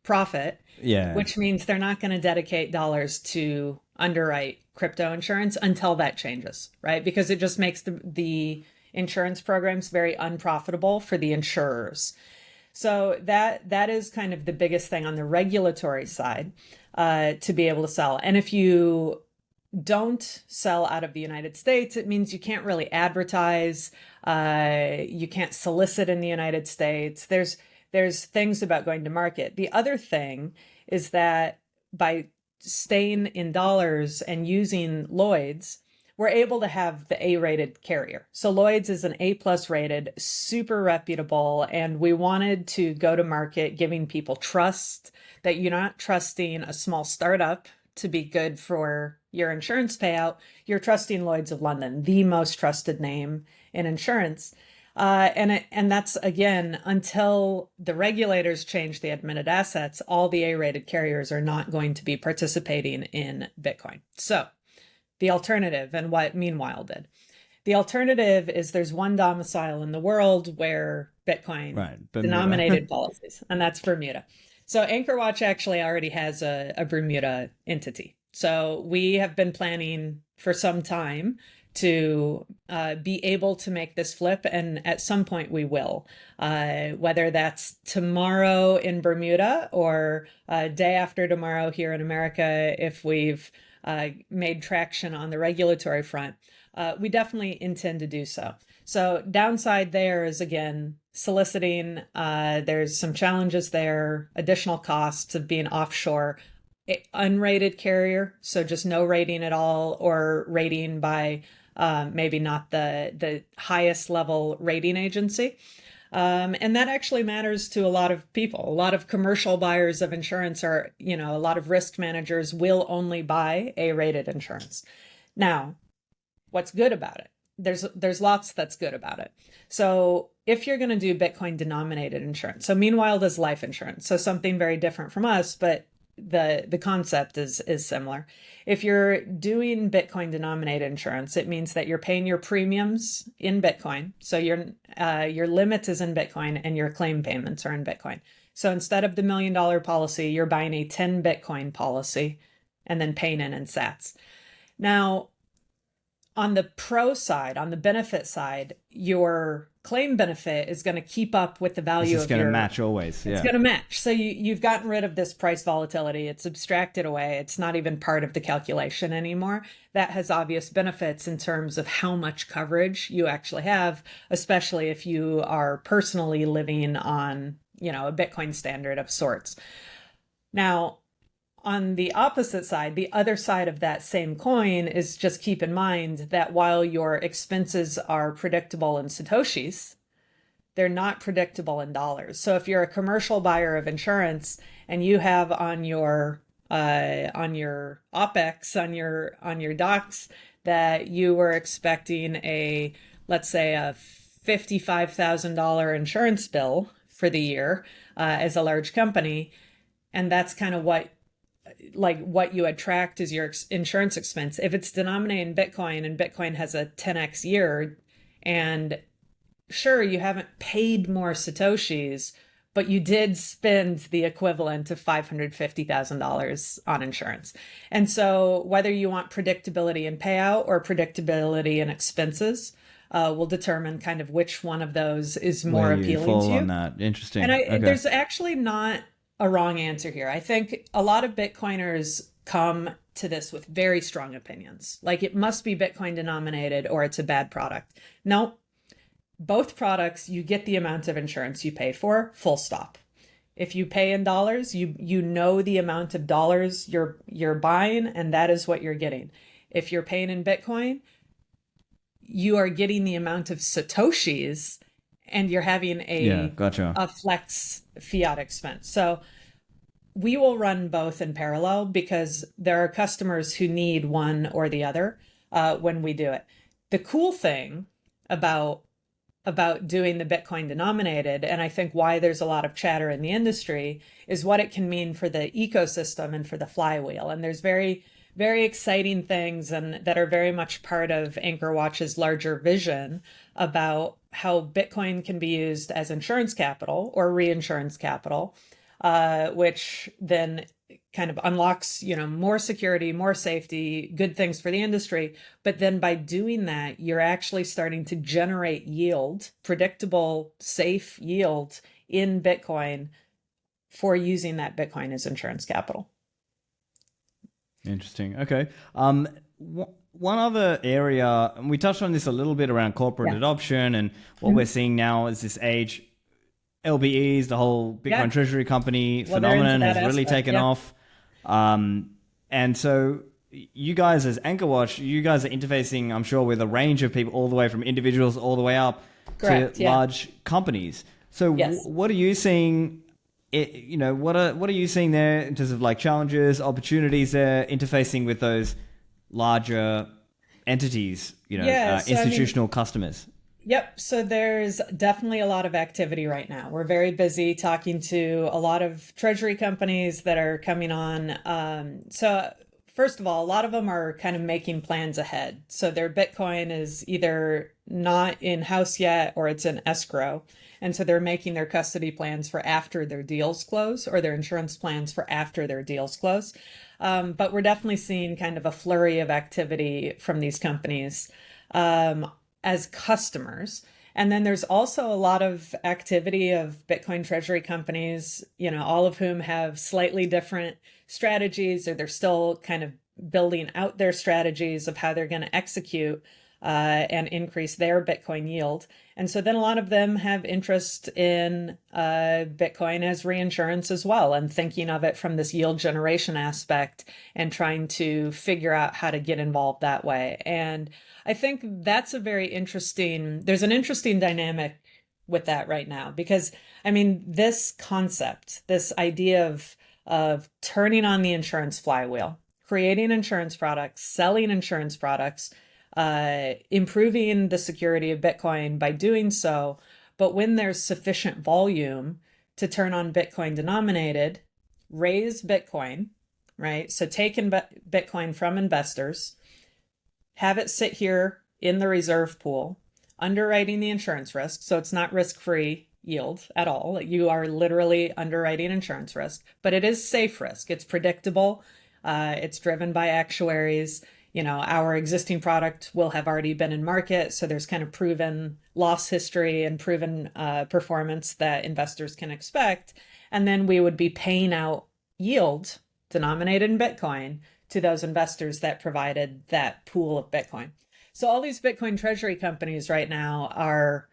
profit, which means they're not going to dedicate dollars to underwrite crypto insurance until that changes, right? Because it just makes the insurance programs very unprofitable for the insurers. So that is kind of the biggest thing on the regulatory side, to be able to sell. And if you don't sell out of the United States, it means you can't really advertise, you can't solicit in the United States. there's things about going to market. The other thing is that by staying in dollars and using Lloyd's, we're able to have the A-rated carrier. So Lloyd's is an A+ rated, super reputable, and we wanted to go to market giving people trust, that you're not trusting a small startup to be good for your insurance payout. You're trusting Lloyd's of London, the most trusted name in insurance. And that's, again, until the regulators change the admitted assets, all the A-rated carriers are not going to be participating in Bitcoin. So the alternative, and what Meanwhile did. The alternative is there's one domicile in the world where Bitcoin denominated policies, and that's Bermuda. So AnchorWatch actually already has a Bermuda entity. So we have been planning for some time to be able to make this flip, and at some point we will, whether that's tomorrow in Bermuda or day after tomorrow here in America, if we've made traction on the regulatory front. We definitely intend to do so. So downside there is, again, soliciting. There's some challenges there, additional costs of being offshore, unrated carrier, so just no rating at all, or rating by maybe not the highest level rating agency. And that actually matters to a lot of people. A lot of commercial buyers of insurance are, a lot of risk managers will only buy A-rated insurance. Now, what's good about it? There's lots that's good about it. So if you're going to do Bitcoin denominated insurance, so Meanwhile does life insurance, so something very different from us, but the concept is similar. If you're doing Bitcoin denominated insurance, it means that you're paying your premiums in Bitcoin. So your limit is in Bitcoin and your claim payments are in Bitcoin. So instead of the $1 million policy, you're buying a 10 Bitcoin policy and then paying in sats. Now, on the pro side, on the benefit side, your claim benefit is going to keep up with the value of your... It's going to match always. It's going to match. So you've gotten rid of this price volatility. It's abstracted away. It's not even part of the calculation anymore. That has obvious benefits in terms of how much coverage you actually have, especially if you are personally living on, a Bitcoin standard of sorts. Now, on the opposite side, the other side of that same coin is just keep in mind that while your expenses are predictable in Satoshis, they're not predictable in dollars. So if you're a commercial buyer of insurance and you have on your OpEx, on your docs, that you were expecting let's say a $55,000 insurance bill for the year as a large company, and that's kind of what you had tracked as your insurance expense. If it's denominated in Bitcoin and Bitcoin has a 10x year, and sure, you haven't paid more Satoshis, but you did spend the equivalent of $550,000 on insurance. And so whether you want predictability in payout or predictability in expenses will determine kind of which one of those is more appealing to you. On that. Interesting. And there's actually not a wrong answer here. I think a lot of Bitcoiners come to this with very strong opinions. Like it must be Bitcoin denominated or it's a bad product. No, both products, you get the amount of insurance you pay for, full stop. If you pay in dollars, you know the amount of dollars you're buying, and that is what you're getting. If you're paying in Bitcoin, you are getting the amount of Satoshis, and you're having a flex fiat expense. So we will run both in parallel because there are customers who need one or the other when we do it. The cool thing about doing the Bitcoin denominated, and I think why there's a lot of chatter in the industry, is what it can mean for the ecosystem and for the flywheel. And there's very, very exciting things and that are very much part of AnchorWatch's larger vision about how Bitcoin can be used as insurance capital or reinsurance capital, which then kind of unlocks, more security, more safety, good things for the industry. But then by doing that, you're actually starting to generate yield, predictable, safe yield in Bitcoin for using that Bitcoin as insurance capital. Interesting. Okay. One other area, and we touched on this a little bit around corporate adoption, and what we're seeing now is this age. LBEs, the whole Yeah. Bitcoin Treasury company Well, they're into phenomenon that has really aspect. taken Yeah. off. And so you guys as Anchorwatch, you guys are interfacing, I'm sure, with a range of people, all the way from individuals all the way up to Correct. Yeah. large companies. So Yes. what are you seeing? What are you seeing there in terms of like challenges, opportunities there, interfacing with those larger entities, Yeah. So, I mean, institutional customers? yep. So there's definitely a lot of activity right now. We're very busy talking to a lot of treasury companies that are coming on. So first of all, a lot of them are kind of making plans ahead. So their Bitcoin is either not in house yet or it's in escrow. And so they're making their custody plans for after their deals close, or their insurance plans for after their deals close. But we're definitely seeing kind of a flurry of activity from these companies. As customers. And then there's also a lot of activity of Bitcoin treasury companies, all of whom have slightly different strategies, or they're still kind of building out their strategies of how they're going to execute and increase their Bitcoin yield. And so then a lot of them have interest in Bitcoin as reinsurance as well, and thinking of it from this yield generation aspect and trying to figure out how to get involved that way. And I think that's there's an interesting dynamic with that right now, because I mean, this concept, this idea of turning on the insurance flywheel, creating insurance products, selling insurance products, improving the security of Bitcoin by doing so. But when there's sufficient volume to turn on Bitcoin-denominated, raise Bitcoin, right? So take Bitcoin from investors, have it sit here in the reserve pool, underwriting the insurance risk. So it's not risk-free yield at all. You are literally underwriting insurance risk, but it is safe risk. It's predictable. It's driven by actuaries. Our existing product will have already been in market. So there's kind of proven loss history and proven performance that investors can expect. And then we would be paying out yield denominated in Bitcoin to those investors that provided that pool of Bitcoin. So all these Bitcoin treasury companies right now are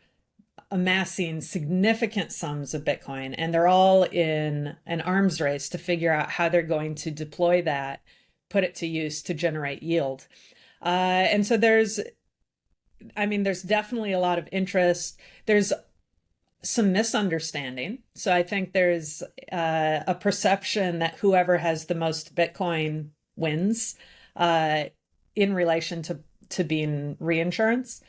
amassing significant sums of Bitcoin, and they're all in an arms race to figure out how they're going to deploy that, put it to use to generate yield. And so there's definitely a lot of interest. There's some misunderstanding. So I think there's a perception that whoever has the most Bitcoin wins in relation to being reinsurance.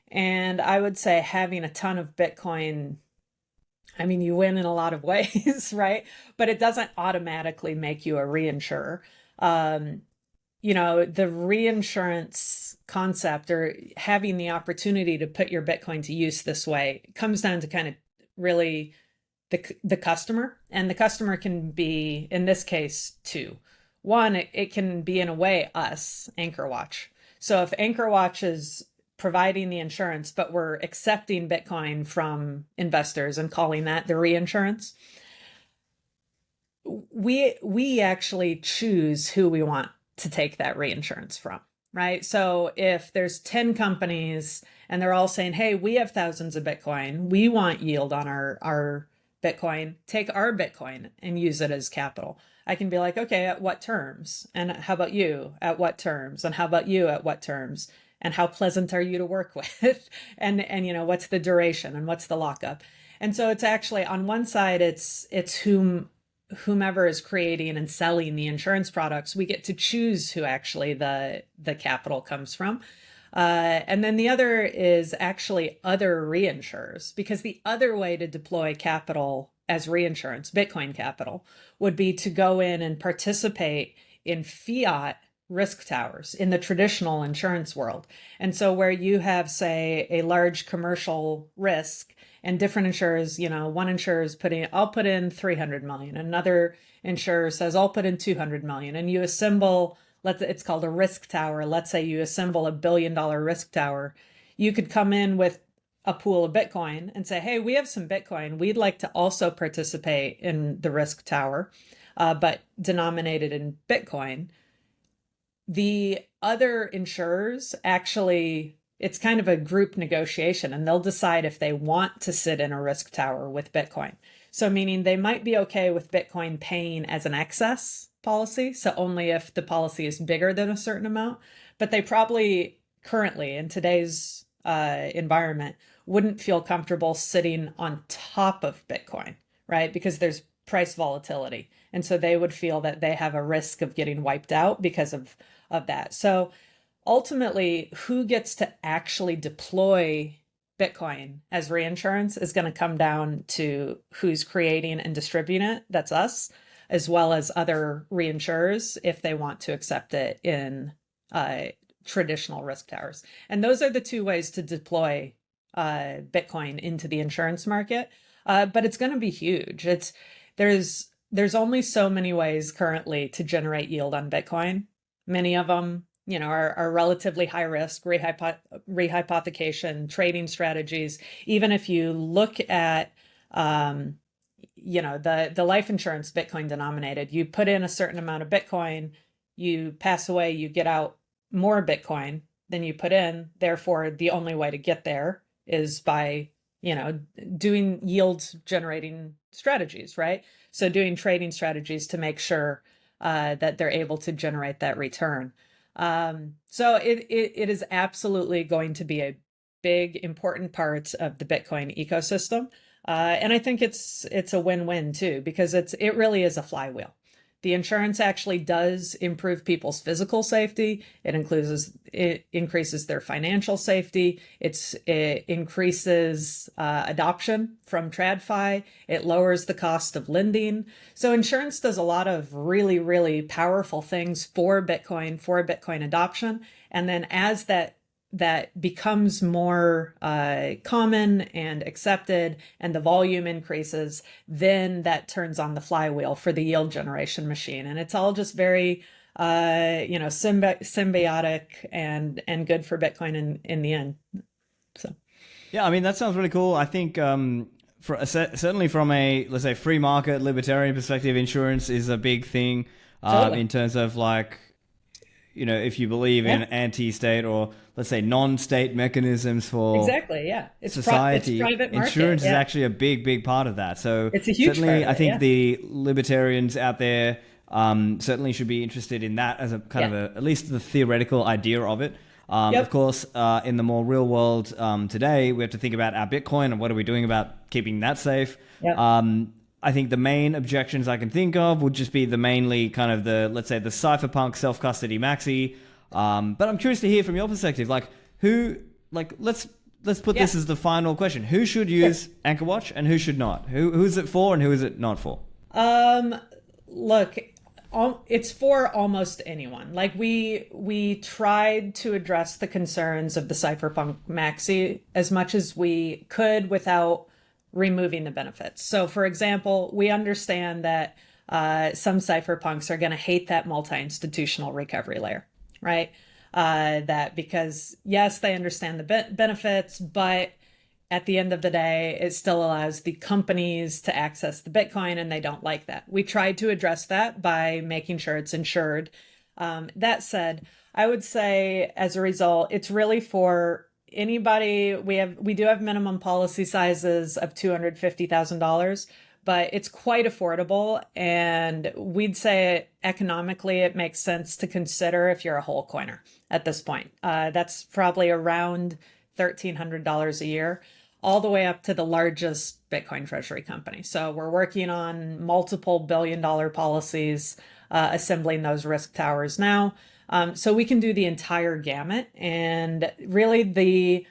And I would say having a ton of Bitcoin, I mean, you win in a lot of ways, right? But it doesn't automatically make you a reinsurer. The reinsurance concept, or having the opportunity to put your Bitcoin to use this way, comes down to kind of really the customer. And the customer can be, in this case, two. One, it can be, in a way, us, Anchorwatch. So if Anchorwatch is providing the insurance, but we're accepting Bitcoin from investors and calling that the reinsurance, we actually choose who we want to take that reinsurance from, right? So if there's 10 companies and they're all saying, hey, we have thousands of Bitcoin, we want yield on our Bitcoin, take our Bitcoin and use it as capital. I can be like, okay, at what terms? And how about you? At what terms? And how about you? At what terms? And how pleasant are you to work with? and what's the duration and what's the lockup? And so it's actually, on one side, it's whomever is creating and selling the insurance products, we get to choose who actually the capital comes from. And then the other is actually other reinsurers, because the other way to deploy capital as reinsurance, Bitcoin capital, would be to go in and participate in fiat risk towers in the traditional insurance world. And so where you have, say, a large commercial risk, and different insurers, one insurer is I'll put in 300 million. Another insurer says, I'll put in 200 million. And you assemble, it's called a risk tower. Let's say you assemble $1 billion risk tower. You could come in with a pool of Bitcoin and say, hey, we have some Bitcoin. We'd like to also participate in the risk tower, but denominated in Bitcoin. The other insurers actually it's kind of a group negotiation, and they'll decide if they want to sit in a risk tower with Bitcoin. So meaning they might be okay with Bitcoin paying as an excess policy, so only if the policy is bigger than a certain amount, but they probably currently in today's environment wouldn't feel comfortable sitting on top of Bitcoin, right? Because there's price volatility. And so they would feel that they have a risk of getting wiped out because of that. So ultimately, who gets to actually deploy Bitcoin as reinsurance is going to come down to who's creating and distributing it. That's us, as well as other reinsurers if they want to accept it in traditional risk towers. And those are the two ways to deploy Bitcoin into the insurance market. But it's going to be huge. There's only so many ways currently to generate yield on Bitcoin. Many of them, are relatively high risk, rehypothecation, trading strategies. Even if you look at, the life insurance Bitcoin denominated, you put in a certain amount of Bitcoin, you pass away, you get out more Bitcoin than you put in. Therefore, the only way to get there is by, doing yield generating strategies, right? So doing trading strategies to make sure that they're able to generate that return. So it is absolutely going to be a big, important part of the Bitcoin ecosystem. And I think it's a win-win too, because it really is a flywheel. The insurance actually does improve people's physical safety. It increases their financial safety. It increases adoption from TradFi. It lowers the cost of lending. So insurance does a lot of really, really powerful things for Bitcoin adoption. And then as that becomes more common and accepted and the volume increases, then that turns on the flywheel for the yield generation machine. And it's all just very, symbiotic and good for Bitcoin in the end. So. Yeah, I mean, that sounds really cool. I think certainly from a, let's say, free market libertarian perspective, insurance is a big thing Totally. in terms of like, if you believe in anti-state or let's say non-state mechanisms for Exactly, yeah. It's society, private market. insurance is Yeah. actually a big part of that. So It's a huge certainly, part of I it, think yeah. the libertarians out there certainly should be interested in that as a kind Yeah. of at least the theoretical idea of it. Of Yep. course, in the more real world today, we have to think about our Bitcoin and what are we doing about keeping that safe. Yep. I think the main objections I can think of would just be the mainly kind of the, let's say, the cypherpunk self-custody maxi. But I'm curious to hear from your perspective, like let's put this as the final question. Who should use AnchorWatch and who should not? Who is it for and who is it not for? Look, it's for almost anyone. Like we tried to address the concerns of the cypherpunk maxi as much as we could without removing the benefits. So for example, we understand that some cypherpunks are going to hate that multi-institutional recovery layer, right? That because yes, they understand the benefits, but at the end of the day, it still allows the companies to access the Bitcoin, and they don't like that. We tried to address that by making sure it's insured. That said, I would say as a result, it's really for anybody. We do have minimum policy sizes of $250,000, but it's quite affordable. And we'd say economically, it makes sense to consider if you're a whole coiner at this point. That's probably around $1,300 a year, all the way up to the largest Bitcoin Treasury company. So we're working on multiple billion-dollar policies, assembling those risk towers now. So we can do the entire gamut. And really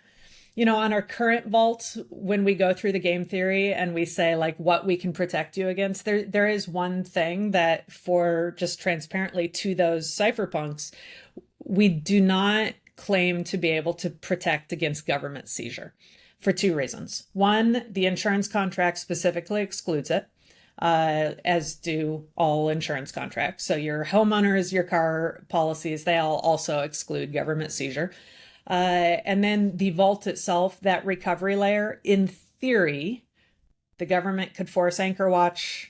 on our current vault, when we go through the game theory and we say like what we can protect you against, there is one thing that for just transparently to those cypherpunks, we do not claim to be able to protect against government seizure for two reasons. One, the insurance contract specifically excludes it, as do all insurance contracts. So your homeowners, your car policies, they all also exclude government seizure. And then the vault itself, that recovery layer, in theory, the government could force AnchorWatch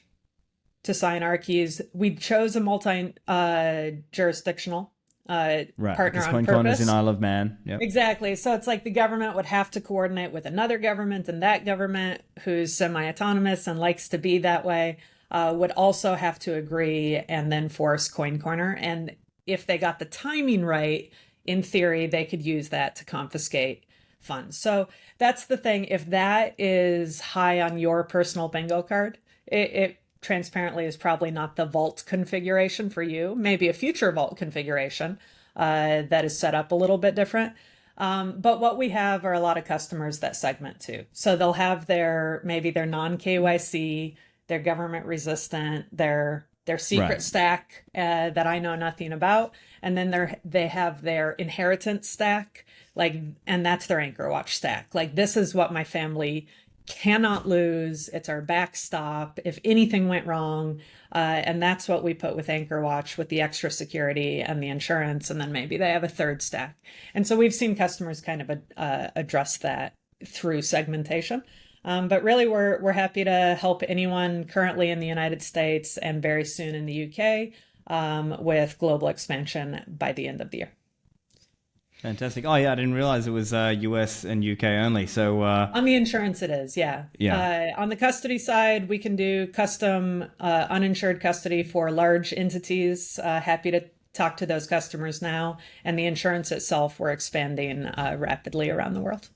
to sign our keys. We chose a multi-jurisdictional Right. partner Because on Coin Con is in purpose. Isle of Man. Yep. Exactly. So it's like the government would have to coordinate with another government, and that government, who's semi-autonomous and likes to be that way, would also have to agree and then force Coin Corner. And if they got the timing right, in theory, they could use that to confiscate funds. So that's the thing. If that is high on your personal bingo card, it transparently is probably not the vault configuration for you. Maybe a future vault configuration that is set up a little bit different. But what we have are a lot of customers that segment too. So they'll have maybe their non-KYC, their government resistant, their secret Right. stack that I know nothing about, and then they have their inheritance stack, and that's their Anchor Watch stack. Like, this is what my family cannot lose. It's our backstop if anything went wrong, and that's what we put with Anchor Watch, with the extra security and the insurance, and then maybe they have a third stack. And so we've seen customers kind of address that through segmentation. But really, we're happy to help anyone currently in the United States and very soon in the UK with global expansion by the end of the year. Fantastic. Oh, yeah, I didn't realize it was US and UK only. So on the insurance, it is, yeah. On the custody side, we can do custom uninsured custody for large entities. Happy to talk to those customers now. And the insurance itself, we're expanding rapidly around the world.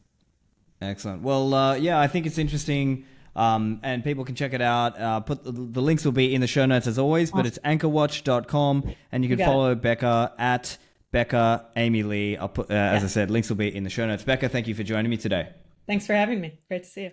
Excellent. Well, yeah, I think it's interesting, and people can check it out. The links will be in the show notes as always, but it's anchorwatch.com, and you can follow Becca at Becca Amy Lee. I'll put, as I said, links will be in the show notes. Becca, thank you for joining me today. Thanks for having me. Great to see you.